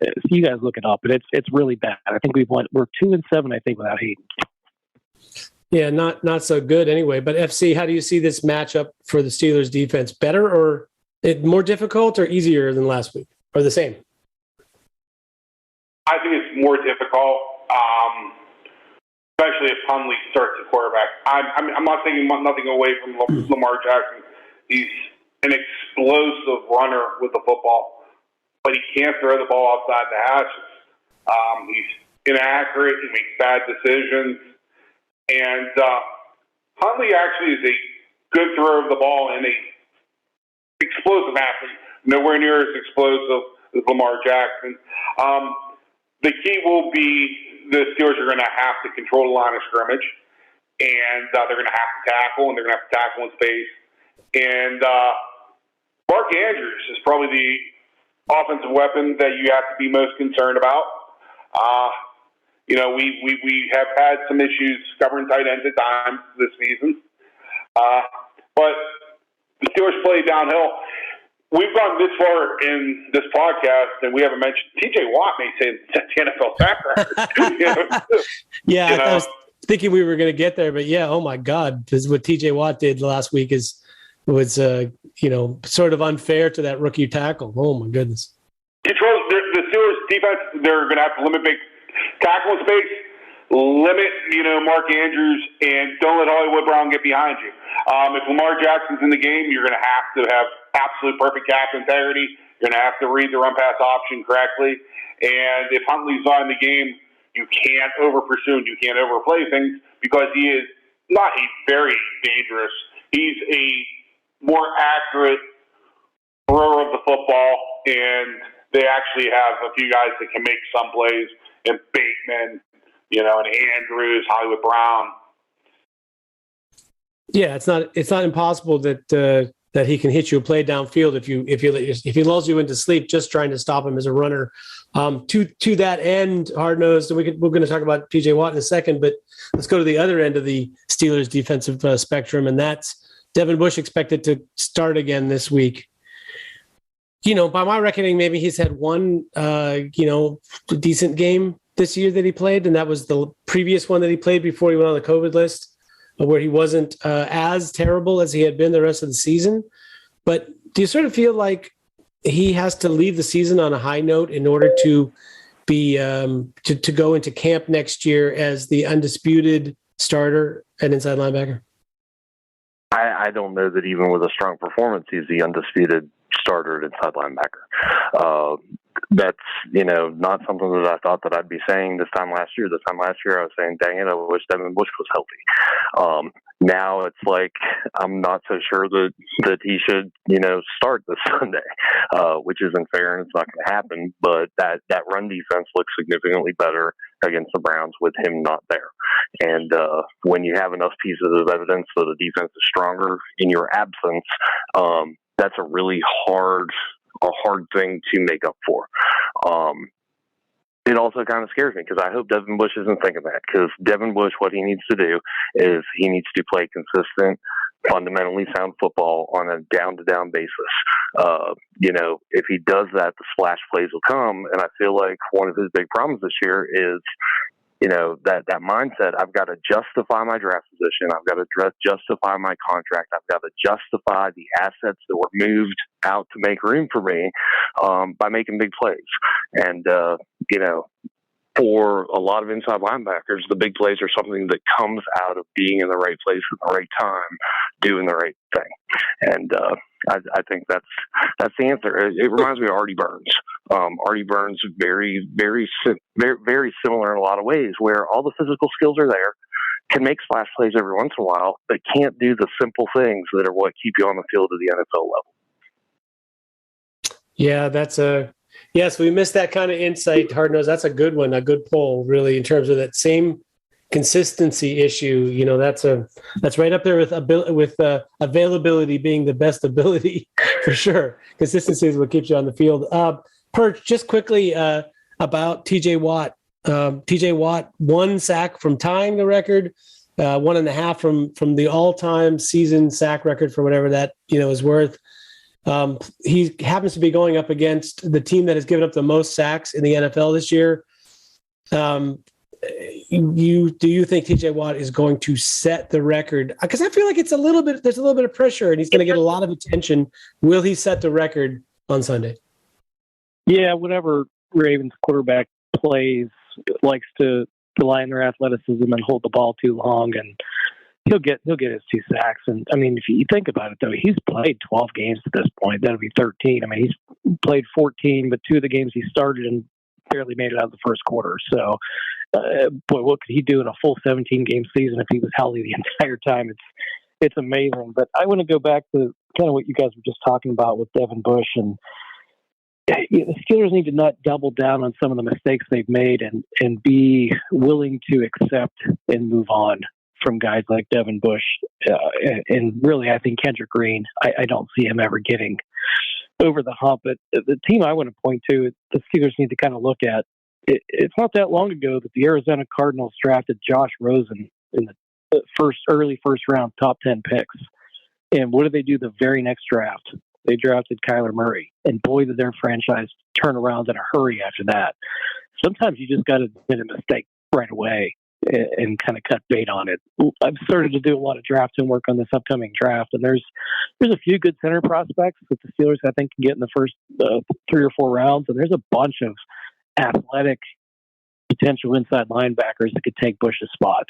So you guys look it up, but it's really bad. I think we're 2-7, I think, without Hayden. Yeah, not so good anyway. But FC, how do you see this matchup for the Steelers defense? Better or more difficult or easier than last week, or the same? I think it's more difficult, especially if Huntley starts at quarterback. I'm not taking nothing away from Lamar Jackson. He's an explosive runner with the football, but he can't throw the ball outside the hashes. He's inaccurate. He makes bad decisions. And Huntley actually is a good thrower of the ball and a explosive athlete. Nowhere near as explosive as Lamar Jackson. The key will be the Steelers are going to have to control the line of scrimmage, and they're going to have to tackle, and they're going to have to tackle in space. And Mark Andrews is probably the offensive weapon that you have to be most concerned about. We have had some issues covering tight ends at times this season. But the Steelers play downhill. We've gone this far in this podcast, and we haven't mentioned T.J. Watt may say set the NFL sack record. Yeah, I was thinking we were going to get there, but yeah, oh my God, because what T.J. Watt did last week was sort of unfair to that rookie tackle. Oh my goodness. Controls the Steelers defense. They're going to have to limit big tackling space, limit Mark Andrews, and don't let Hollywood Brown get behind you. If Lamar Jackson's in the game, you're going to have absolute perfect cap integrity. You're going to have to read the run pass option correctly. And if Huntley's not in the game, you can't over pursue and you can't overplay things because he is not a very dangerous. He's a more accurate thrower of the football, and they actually have a few guys that can make some plays, and Bateman, and Andrews, Hollywood Brown. Yeah, it's not impossible that he can hit you a play downfield if he lulls you into sleep just trying to stop him as a runner. To that end, hard-nosed, and we're going to talk about T.J. Watt in a second, but let's go to the other end of the Steelers' defensive spectrum, and that's Devin Bush expected to start again this week. By my reckoning, maybe he's had one, decent game this year that he played, and that was the previous one that he played before he went on the COVID list, where he wasn't as terrible as he had been the rest of the season. But do you sort of feel like he has to leave the season on a high note in order to be to go into camp next year as the undisputed starter at inside linebacker? I don't know that even with a strong performance, he's the undisputed starter at inside linebacker. That's, not something that I thought that I'd be saying this time last year. This time last year, I was saying, dang it, I wish Devin Bush was healthy. Now it's like I'm not so sure that he should, start this Sunday, which isn't fair and it's not going to happen. But that run defense looks significantly better against the Browns with him not there. And when you have enough pieces of evidence that the defense is stronger in your absence, that's a really hard thing to make up for. It also kind of scares me because I hope Devin Bush isn't thinking that, because Devin Bush, what he needs to do is he needs to play consistent, fundamentally sound football on a down-to-down basis. If he does that, the splash plays will come, and I feel like one of his big problems this year is that mindset. I've got to justify my draft position. I've got to justify my contract. I've got to justify the assets that were moved out to make room for me by making big plays. And, for a lot of inside linebackers, the big plays are something that comes out of being in the right place at the right time, doing the right thing. And I think that's the answer. It reminds me of Artie Burns. Artie Burns, very, very, very, very similar in a lot of ways, where all the physical skills are there, can make splash plays every once in a while, but can't do the simple things that are what keep you on the field at the NFL level. Yeah, Yes, we missed that kind of insight, Hard-Nosed. That's a good one, a good poll, really, in terms of that same consistency issue. That's right up there with availability being the best ability for sure. Consistency is what keeps you on the field. Perch, just quickly about T.J. Watt. T.J. Watt, 1 sack from tying the record, 1.5 from the all-time season sack record for whatever that is worth. He happens to be going up against the team that has given up the most sacks in the NFL this year. Do you think T.J. Watt is going to set the record? Because I feel like there's a little bit of pressure, and he's going to get a lot of attention. Will he set the record on Sunday? Yeah, whatever Ravens quarterback plays, likes to rely on their athleticism and hold the ball too long, and he'll get his 2 sacks. And I mean, if you think about it, though, he's played 12 games at this point. That'll be 13. I mean, he's played 14, but 2 of the games he started and barely made it out of the first quarter. So, boy, what could he do in a full 17-game season if he was healthy the entire time? It's amazing. But I want to go back to kind of what you guys were just talking about with Devin Bush, and the Steelers need to not double down on some of the mistakes they've made and be willing to accept and move on from guys like Devin Bush. And really, I think Kendrick Green, I don't see him ever getting over the hump. But the team I want to point to, the Steelers need to kind of look at. It's not that long ago that the Arizona Cardinals drafted Josh Rosen in the early first round, top 10 picks. And what did they do the very next draft? They drafted Kyler Murray. And boy, did their franchise turn around in a hurry after that. Sometimes you just got to admit a mistake right away and kind of cut bait on it. I've started to do a lot of drafting work on this upcoming draft, and there's a few good center prospects that the Steelers, I think, can get in the first 3 or 4 rounds, and there's a bunch of athletic potential inside linebackers that could take Bush's spot.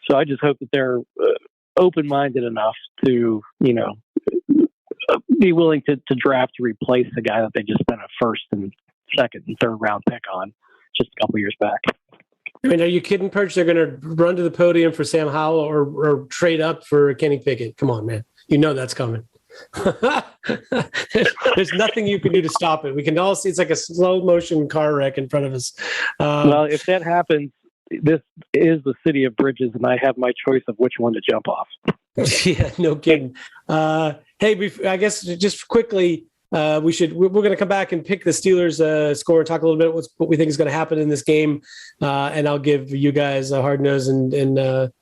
So I just hope that they're open-minded enough to, be willing to draft to replace the guy that they just spent a first and second and third round pick on just a couple years back. I mean, are you kidding, Perch? They're going to run to the podium for Sam Howell or trade up for Kenny Pickett. Come on, man. You know that's coming. There's nothing you can do to stop it. We can all see it's like a slow motion car wreck in front of us. Well, if that happens, this is the city of bridges, and I have my choice of which one to jump off. Yeah, no kidding. Hey, I guess just quickly, we're going to come back and pick the Steelers score and talk a little bit what we think is going to happen in this game. And I'll give you guys Hard Nose and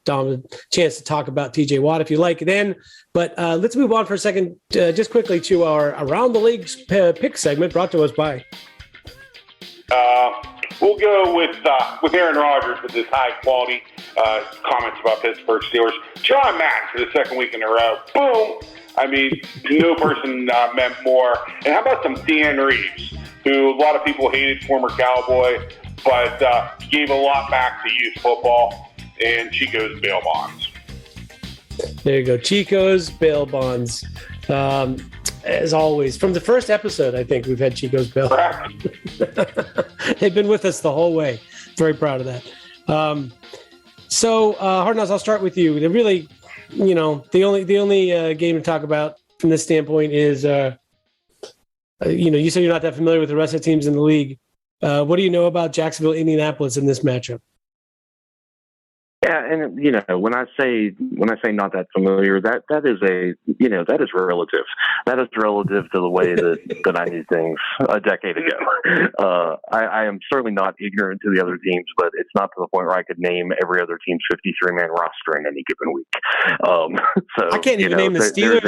Dom a chance to talk about TJ Watt if you like then. But let's move on for a second, just quickly to our Around the League pick segment brought to us by. We'll go with Aaron Rodgers with his high quality comments about Pittsburgh Steelers. John Madden for the second week in a row. Boom! I mean, no person meant more. And how about some Dan Reeves, who a lot of people hated, former Cowboy, but gave a lot back to youth football, and Chico's bail bonds. There you go. Chico's bail bonds. As always, from the first episode, I think we've had Chico's bail. They've been with us the whole way. Very proud of that. So, Hard Nose, I'll start with you. They're really, the only game to talk about from this standpoint is, you said you're not that familiar with the rest of the teams in the league. What do you know about Jacksonville, Indianapolis in this matchup? Yeah, and when I say not that familiar, that is relative. That is relative to the way that I knew things a decade ago. I am certainly not ignorant to the other teams, but it's not to the point where I could name every other team's 53-man roster in any given week. So I can't even name the Steelers.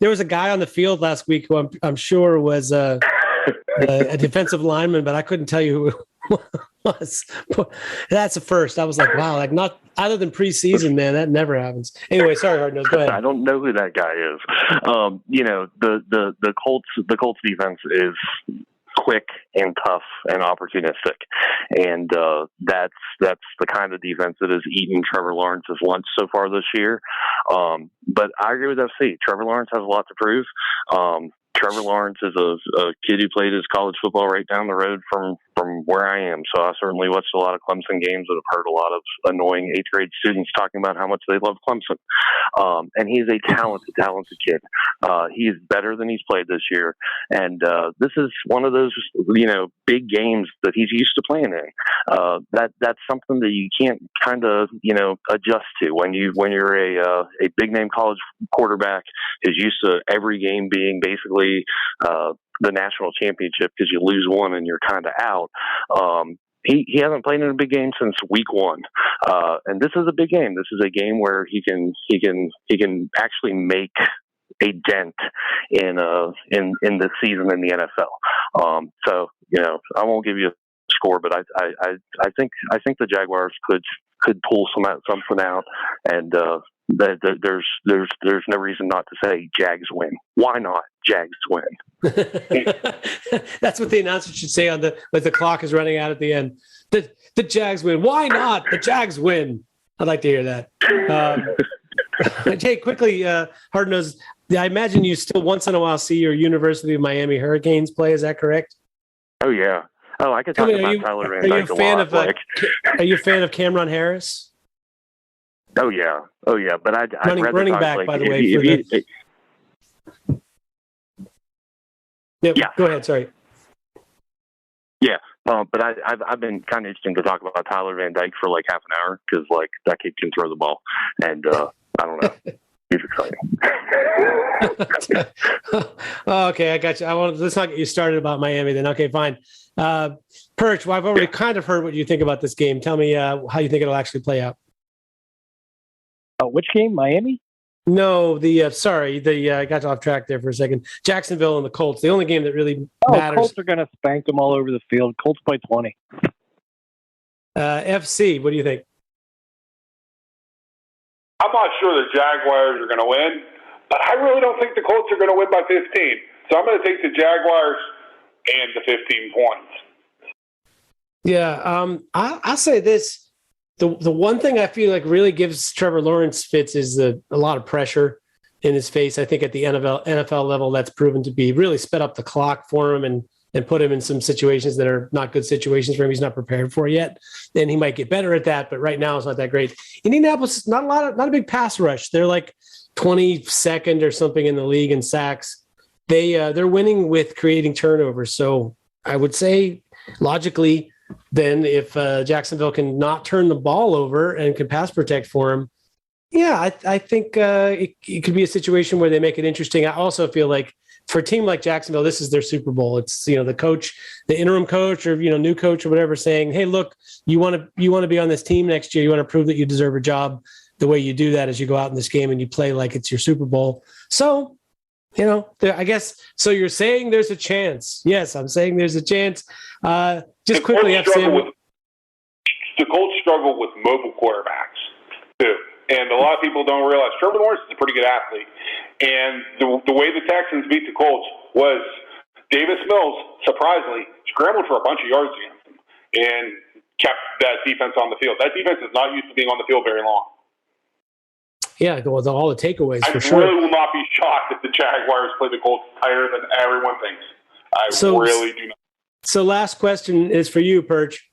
There was a guy on the field last week who I'm sure was a defensive lineman, but I couldn't tell you who was. That's a first. I was like, wow, like not other than preseason, man, that never happens. Anyway, sorry, Hard Nose, go ahead. I don't know who that guy is. The Colts defense is quick and tough and opportunistic, and that's the kind of defense that has eaten Trevor Lawrence's lunch so far this year. But I agree with FC. Trevor Lawrence has a lot to prove. Trevor Lawrence is a kid who played his college football right down the road from where I am. So I certainly watched a lot of Clemson games and have heard a lot of annoying 8th grade students talking about how much they love Clemson. And he's a talented kid. He's better than he's played this year. And this is one of those, big games that he's used to playing in. That's something that you can't kind of, adjust to when you're a big name college quarterback who's used to every game being basically the national championship because you lose one and you're kind of out. He hasn't played in a big game since week 1, and this is a big game. This is a game where he can actually make a dent in the season in the NFL. So I won't give you a score, but I think the Jaguars could pull something out, and there's no reason not to say Jags win. Why not? Jags win. That's what the announcer should say when the clock is running out at the end. The Jags win. Why not? The Jags win. I'd like to hear that. Hey, quickly, Hard Nose, I imagine you still once in a while see your University of Miami Hurricanes play. Is that correct? Oh, yeah. Oh, I could talk about Tyler Van Dyke a lot. Are you a fan of Cameron Harris? Oh yeah. But I'd running back, by the way. Yeah. Go ahead. Sorry. Yeah, but I've been kind of interested to talk about Tyler Van Dyke for like half an hour because like that kid can throw the ball, and I don't know. He's exciting. Okay, I got you. Let's not get you started about Miami then. Okay, fine. Perch, well, I've already kind of heard what you think about this game. Tell me how you think it'll actually play out. Which game? Miami? No, I got off track there for a second. Jacksonville and the Colts, the only game that really matters. Colts are going to spank them all over the field. Colts by 20. FC, what do you think? I'm not sure the Jaguars are going to win, but I really don't think the Colts are going to win by 15. So I'm going to take the Jaguars and the 15 points. Yeah, I'll say this. The one thing I feel like really gives Trevor Lawrence fits is a lot of pressure in his face. I think at the NFL level, that's proven to be really sped up the clock for him and put him in some situations that are not good situations for him. He's not prepared for yet. And he might get better at that, but right now it's not that great. Indianapolis, not a big pass rush. They're like 22nd or something in the league in sacks. They're winning with creating turnovers. So I would say logically, then if Jacksonville can not turn the ball over and can pass protect for him, yeah, I think it could be a situation where they make it interesting. I also feel like for a team like Jacksonville, this is their Super Bowl. It's, the coach, the interim coach or, new coach or whatever saying, hey, look, you want to be on this team next year. You want to prove that you deserve a job. The way you do that is you go out in this game and you play like it's your Super Bowl. So, I guess, so you're saying there's a chance. Yes, I'm saying there's a chance. Just quickly, the Colts struggle with mobile quarterbacks too, and a lot of people don't realize Trevor Lawrence is a pretty good athlete. And the way the Texans beat the Colts was Davis Mills surprisingly scrambled for a bunch of yards against them and kept that defense on the field. That defense is not used to being on the field very long. Yeah, with all the takeaways for sure. I really sure. will not be shocked if the Jaguars play the Colts tighter than everyone thinks. I really do not. So last question is for you, Perch.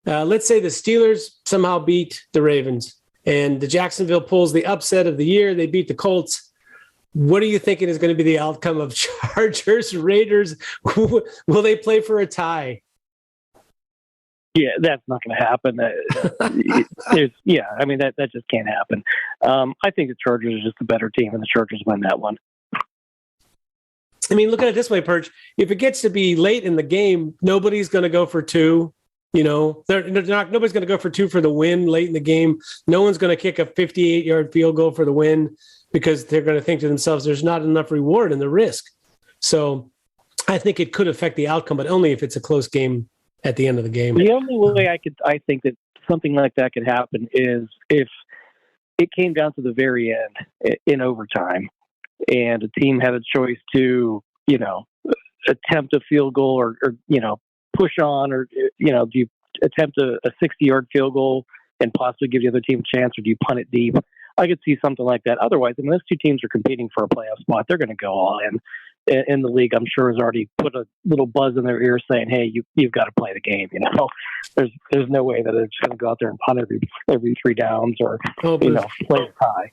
Let's say the Steelers somehow beat the Ravens and the Jacksonville pulls the upset of the year. They beat the Colts. What are you thinking is going to be the outcome of Chargers, Raiders? Will they play for a tie? Yeah, that's not going to happen. That just can't happen. I think the Chargers are just a better team, and the Chargers win that one. I mean, look at it this way, Perch. If it gets to be late in the game, nobody's going to go for two. Nobody's going to go for two for the win late in the game. No one's going to kick a 58-yard field goal for the win because they're going to think to themselves, there's not enough reward in the risk. So I think it could affect the outcome, but only if it's a close game at the end of the game. The only way I think that something like that could happen is if it came down to the very end in overtime and a team had a choice to, attempt a field goal or push on, or, do you attempt a 60-yard field goal and possibly give the other team a chance, or do you punt it deep? I could see something like that. Otherwise, those two teams are competing for a playoff spot. They're going to go all in. In the league, I'm sure, has already put a little buzz in their ear saying, hey, you've got to play the game. There's no way that they're just going to go out there and punt every 3 downs or, play a tie.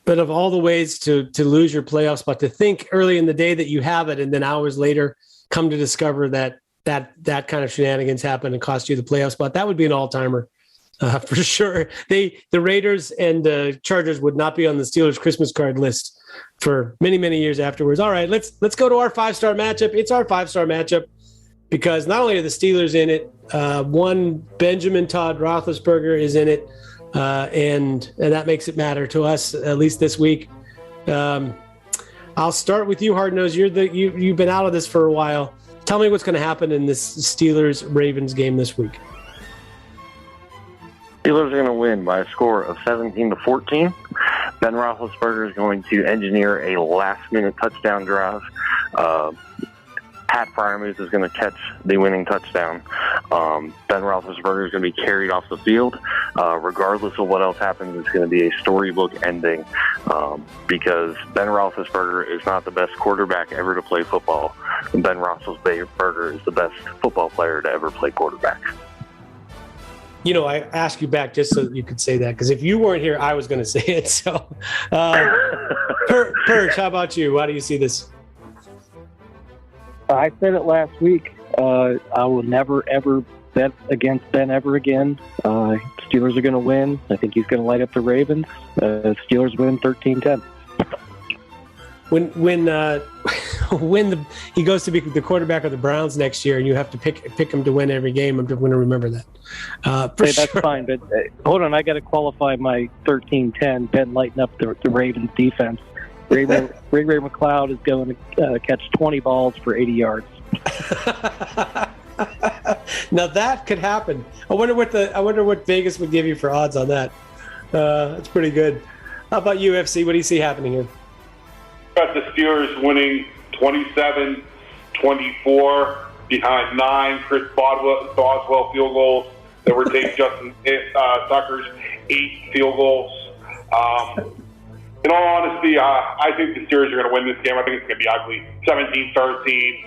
But of all the ways to lose your playoff spot, to think early in the day that you have it and then hours later come to discover that kind of shenanigans happen and cost you the playoff spot, that would be an all-timer for sure. The Raiders and the Chargers would not be on the Steelers Christmas card list for many, many years afterwards. All right, let's go to our 5-star matchup. It's our 5-star matchup because not only are the Steelers in it, one Benjamin Todd Roethlisberger is in it, and that makes it matter to us, at least this week. I'll start with you, Hardnose. You've been out of this for a while. Tell me what's going to happen in this Steelers-Ravens game this week. Steelers are going to win by a score of 17-14. Ben Roethlisberger is going to engineer a last-minute touchdown drive. Pat Fryermuth is going to catch the winning touchdown. Ben Roethlisberger is going to be carried off the field. Regardless of what else happens, it's going to be a storybook ending because Ben Roethlisberger is not the best quarterback ever to play football. And Ben Roethlisberger is the best football player to ever play quarterback. I asked you back just so you could say that, because if you weren't here, I was going to say it. So, Perch, how about you? How do you see this? I said it last week. I will never, ever bet against Ben ever again. Steelers are going to win. I think he's going to light up the Ravens. Steelers win 13-10. When he goes to be the quarterback of the Browns next year, and you have to pick him to win every game, I'm going to remember that. That's fine, but hold on, I got to qualify my 13-10. Ben lighting up the Ravens defense. Ray McLeod is going to catch 20 balls for 80 yards. Now that could happen. I wonder what Vegas would give you for odds on that. That's pretty good. How about UFC? What do you see happening here? Got the Steelers winning 27-24 behind 9 Chris Boswell field goals that were taking Justin Tucker's 8 field goals. In all honesty, I think the Steelers are going to win this game. I think it's going to be ugly. 17-13,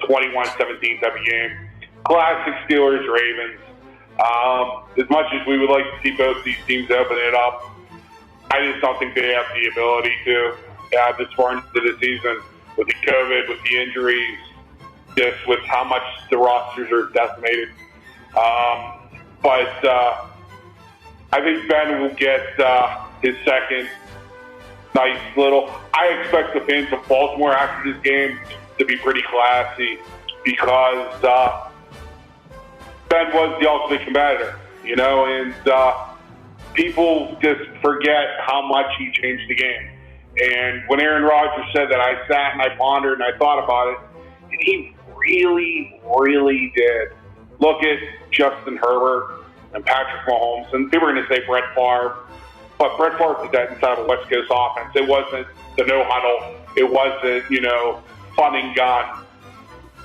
21-17 type of game. Classic Steelers-Ravens. As much as we would like to see both these teams open it up, I just don't think they have the ability to this far into the season with the COVID, with the injuries, just with how much the rosters are decimated. But I think Ben will get his second nice little. I expect the fans of Baltimore after this game to be pretty classy because Ben was the ultimate competitor, and people just forget how much he changed the game. And when Aaron Rodgers said that, I sat and I pondered and I thought about it, and he really, really did. Look at Justin Herbert and Patrick Mahomes, and people are going to say Brett Favre, but Brett Favre did that inside of a West Coast offense. It wasn't the no huddle. It wasn't, fun and gun.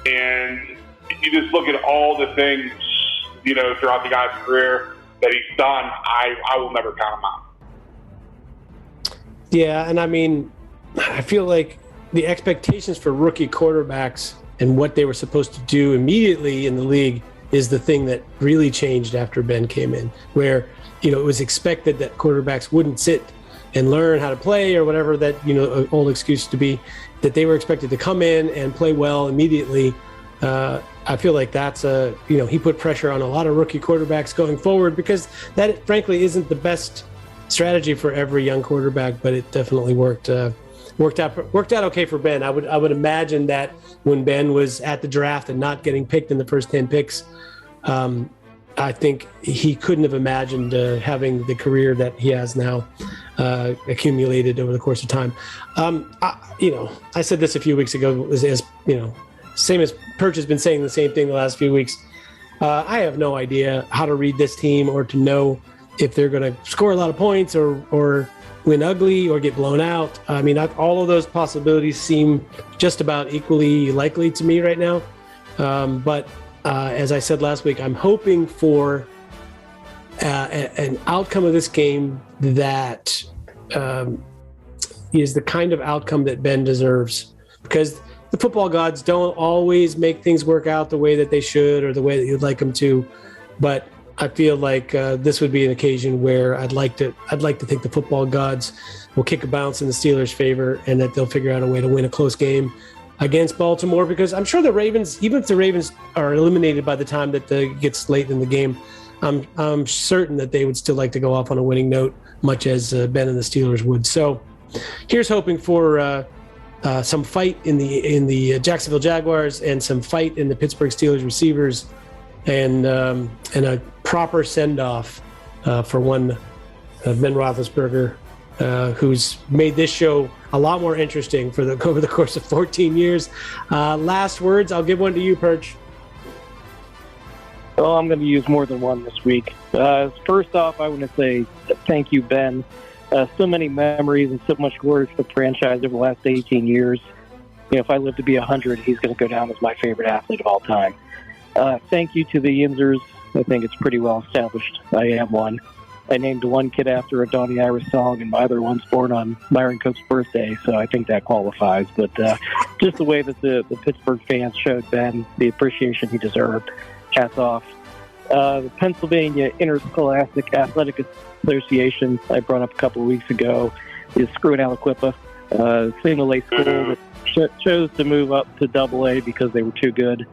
And you just look at all the things, throughout the guy's career that he's done, I will never count him out. Yeah, and I mean, I feel like the expectations for rookie quarterbacks and what they were supposed to do immediately in the league is the thing that really changed after Ben came in, where, it was expected that quarterbacks wouldn't sit and learn how to play or whatever that, old excuse to be, that they were expected to come in and play well immediately. I feel like that's he put pressure on a lot of rookie quarterbacks going forward because that frankly isn't the best strategy for every young quarterback, but it definitely worked out okay for Ben. I would imagine that when Ben was at the draft and not getting picked in the first 10 picks, I think he couldn't have imagined having the career that he has now accumulated over the course of time. I said this a few weeks ago, same as Perch has been saying the same thing the last few weeks. I have no idea how to read this team or to know if they're going to score a lot of points or win ugly or get blown out. I mean, all of those possibilities seem just about equally likely to me right now. But as I said last week, I'm hoping for an outcome of this game that is the kind of outcome that Ben deserves, because the football gods don't always make things work out the way that they should or the way that you'd like them to. But I feel like this would be an occasion where I'd like to think the football gods will kick a bounce in the Steelers' favor and that they'll figure out a way to win a close game against Baltimore, because I'm sure the Ravens, even if the Ravens are eliminated by the time that it gets late in the game, I'm certain that they would still like to go off on a winning note, much as Ben and the Steelers would. So here's hoping for some fight in the Jacksonville Jaguars and some fight in the Pittsburgh Steelers receivers, and a proper send-off for one Ben Roethlisberger, who's made this show a lot more interesting over the course of 14 years. Last words, I'll give one to you, Perch. Oh, I'm going to use more than one this week. First off, I want to say thank you, Ben. So many memories and so much glory for the franchise over the last 18 years. If I live to be 100, he's going to go down as my favorite athlete of all time. Thank you to the Yinzers. I think it's pretty well established. I am one. I named one kid after a Donny Iris song, and my other one's born on Myron Cook's birthday, so I think that qualifies. But just the way that the Pittsburgh fans showed Ben the appreciation he deserved, hats off. The Pennsylvania Interscholastic Athletic Association I brought up a couple of weeks ago is screwing Aliquippa, single A school that chose to move up to AA because they were too good.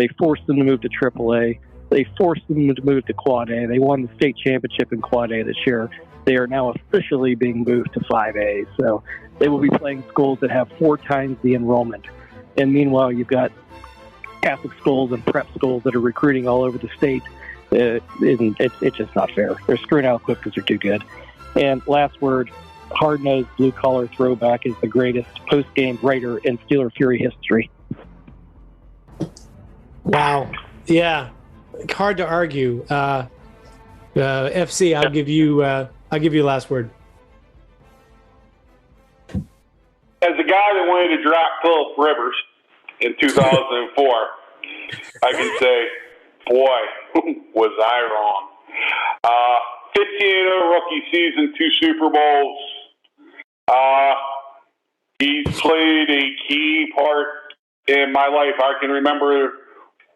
They forced them to move to AAA. They forced them to move to Quad A. They won the state championship in Quad A this year. They are now officially being moved to 5A. So they will be playing schools that have 4 times the enrollment. And meanwhile, you've got Catholic schools and prep schools that are recruiting all over the state. It's just not fair. They're screwing out quick because they're too good. And last word, hard-nosed blue-collar throwback is the greatest post-game writer in Steeler Fury history. Wow. Yeah. Hard to argue. FC, I'll give you last word. As a guy that wanted to draft Phillip Rivers in 2004, I can say, boy, was I wrong. 15-0 rookie season, 2 Super Bowls. He's played a key part in my life. I can remember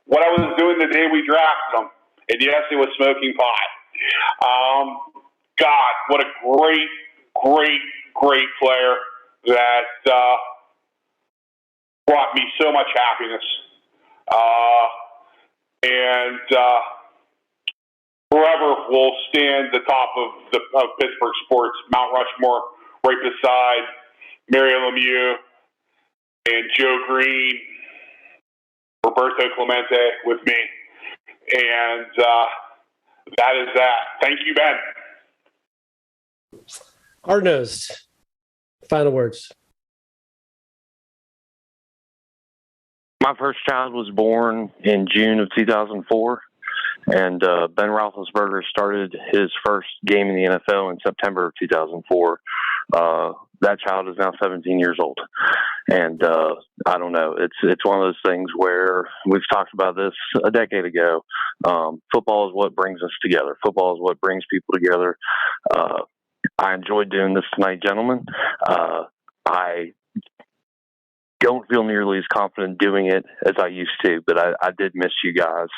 what I was doing the day we drafted him. And yes, it was smoking pot. God, what a great player that brought me so much happiness. And forever will stand the top of Pittsburgh sports, Mount Rushmore, right beside Mario Lemieux and Joe Green, Roberto Clemente with me. And that is that. Thank you, Ben. Hard-nosed. Final words. My first child was born in June of 2004, and Ben Roethlisberger started his first game in the NFL in September of 2004. That child is now 17 years old, and I don't know. It's one of those things where we've talked about this a decade ago. Football is what brings us together. Football is what brings people together. I enjoyed doing this tonight, gentlemen. I don't feel nearly as confident doing it as I used to, but I did miss you guys.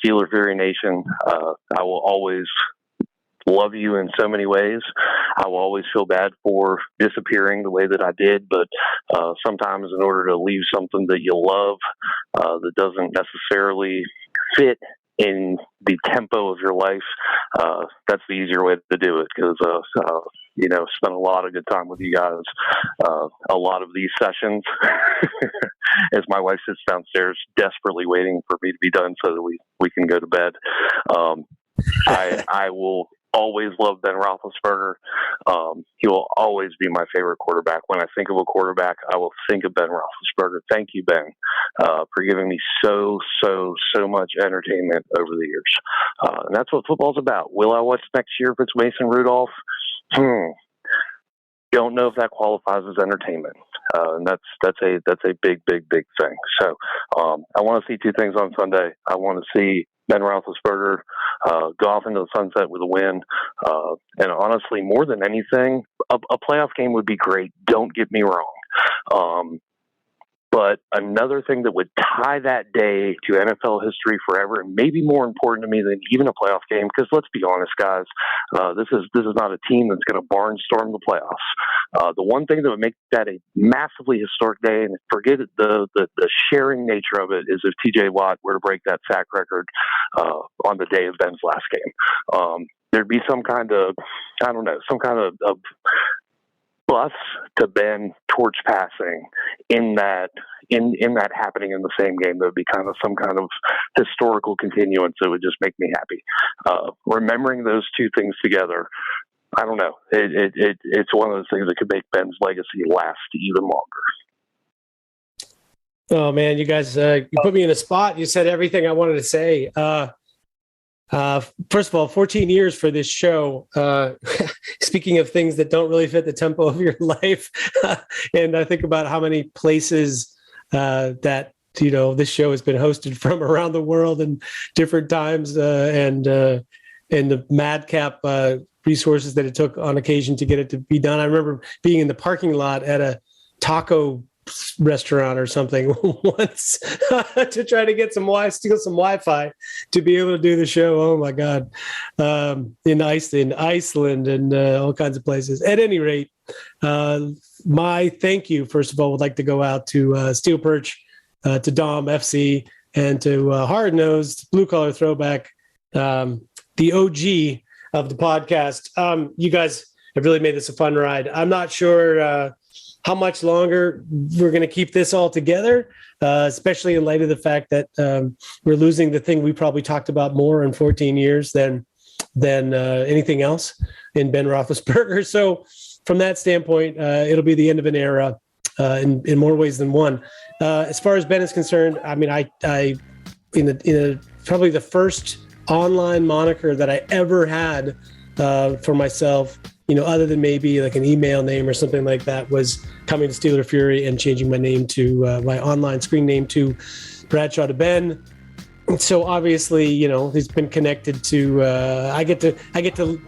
Steeler Fury Nation, I will always love you in so many ways. I will always feel bad for disappearing the way that I did, but sometimes in order to leave something that you love that doesn't necessarily fit in the tempo of your life, that's the easier way to do it, because spent a lot of good time with you guys. A lot of these sessions, as my wife sits downstairs desperately waiting for me to be done so that we can go to bed. I will always love Ben Roethlisberger. He will always be my favorite quarterback. When I think of a quarterback, I will think of Ben Roethlisberger. Thank you, Ben, for giving me so much entertainment over the years. And that's what football's about. Will I watch next year if it's Mason Rudolph? Don't know if that qualifies as entertainment. And that's a big thing. So I want to see 2 things on Sunday. I want to see Ben Roethlisberger go off into the sunset with a win. And honestly, more than anything, a playoff game would be great. Don't get me wrong. But another thing that would tie that day to NFL history forever, and maybe more important to me than even a playoff game, because let's be honest, guys, this is not a team that's going to barnstorm the playoffs. The one thing that would make that a massively historic day, and forget the sharing nature of it, is if T.J. Watt were to break that sack record on the day of Ben's last game. There'd be some kind of bus to Ben torch passing in that happening in the same game. That would be kind of some kind of historical continuance that would just make me happy. Remembering those 2 things together, I don't know. It's one of those things that could make Ben's legacy last even longer. Oh man, you guys, you put me in a spot. You said everything I wanted to say. First of all, 14 years for this show. Speaking of things that don't really fit the tempo of your life, and I think about how many places that this show has been hosted from around the world and different times, and the madcap resources that it took on occasion to get it to be done. I remember being in the parking lot at a taco restaurant or something once to try to get steal some Wi-Fi to be able to do the show. Oh my God. In Iceland and all kinds of places. At any rate, my thank you, first of all, would like to go out to SteelPerch, to Dom, FC, and to Hard Nosed Blue Collar Throwback, the OG of the podcast. You guys have really made this a fun ride. I'm not sure how much longer we're going to keep this all together, especially in light of the fact that we're losing the thing we probably talked about more in 14 years than anything else in Ben Roethlisberger. So from that standpoint, it'll be the end of an era in more ways than one. As far as Ben is concerned, I mean, I probably the first online moniker that I ever had for myself, other than maybe like an email name or something like that, was coming to Steeler Fury and changing my name to my online screen name to Bradshaw to Ben. So obviously, he's been connected to. I get to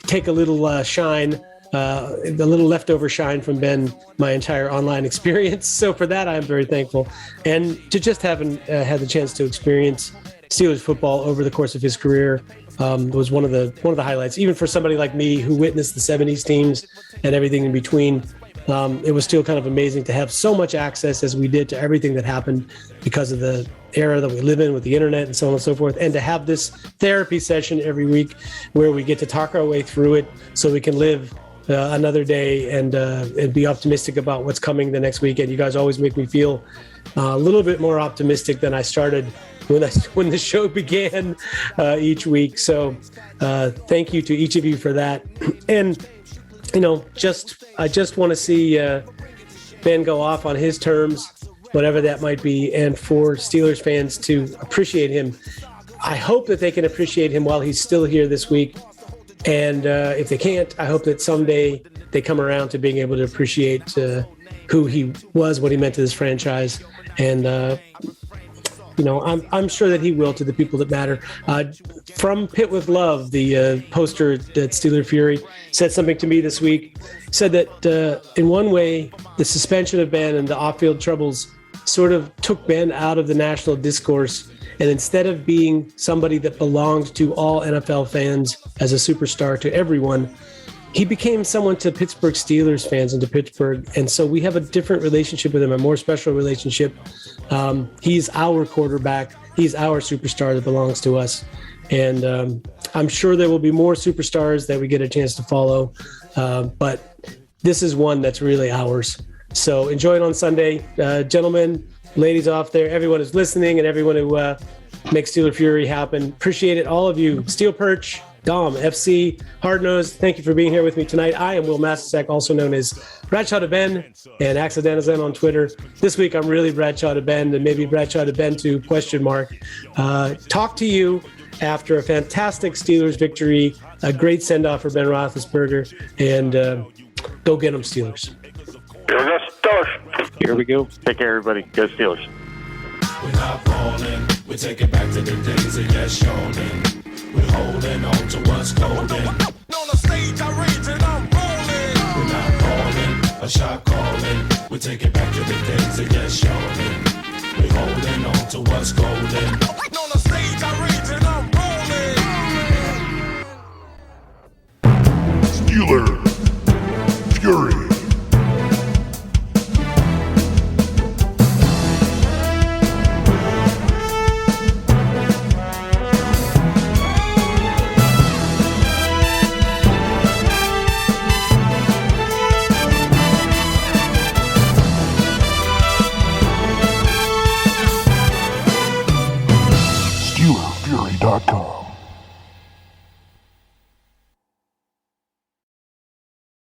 take a little shine, the little leftover shine from Ben, my entire online experience. So for that, I am very thankful, and to just having had the chance to experience Steelers football over the course of his career was one of the highlights. Even for somebody like me who witnessed the '70s teams and everything in between, it was still kind of amazing to have so much access as we did to everything that happened because of the era that we live in with the internet and so on and so forth, and to have this therapy session every week where we get to talk our way through it so we can live another day and be optimistic about what's coming the next weekend. You guys always make me feel a little bit more optimistic than I started when the show began each week. So thank you to each of you for that. And I just want to see Ben go off on his terms, whatever that might be, and for Steelers fans to appreciate him. I hope that they can appreciate him while he's still here this week. And if they can't, I hope that someday they come around to being able to appreciate who he was, what he meant to this franchise. And, I'm sure that he will, to the people that matter. From Pit with Love, the poster at Steeler Fury, said something to me this week. He said that in one way, the suspension of Ben and the off-field troubles sort of took Ben out of the national discourse. And instead of being somebody that belonged to all NFL fans as a superstar to everyone, he became someone to Pittsburgh Steelers fans and to Pittsburgh. And so we have a different relationship with him, a more special relationship. He's our quarterback. He's our superstar that belongs to us. And I'm sure there will be more superstars that we get a chance to follow. But this is one that's really ours. So enjoy it on Sunday. Gentlemen, ladies off there, everyone who's listening and everyone who makes Steeler Fury happen. Appreciate it, all of you. SteelPerch, Dom, FC, Hard Nosed, thank you for being here with me tonight. I am Wil Masisak, also known as Bradshaw to Ben and Accidentals on Twitter. This week, I'm really Bradshaw to Ben and maybe Bradshaw to Ben too, ? Talk to you after a fantastic Steelers victory, a great send-off for Ben Roethlisberger, and go get them, Steelers. Here we go. Take care, everybody. Go Steelers. We're not falling. We take it back to the days of yes, showing. We're holding on to what's golden. On the stage, I rage and I'm rolling. We're not falling. A shot calling. We take it back to the days of yes, showing. We're holding on to what's golden.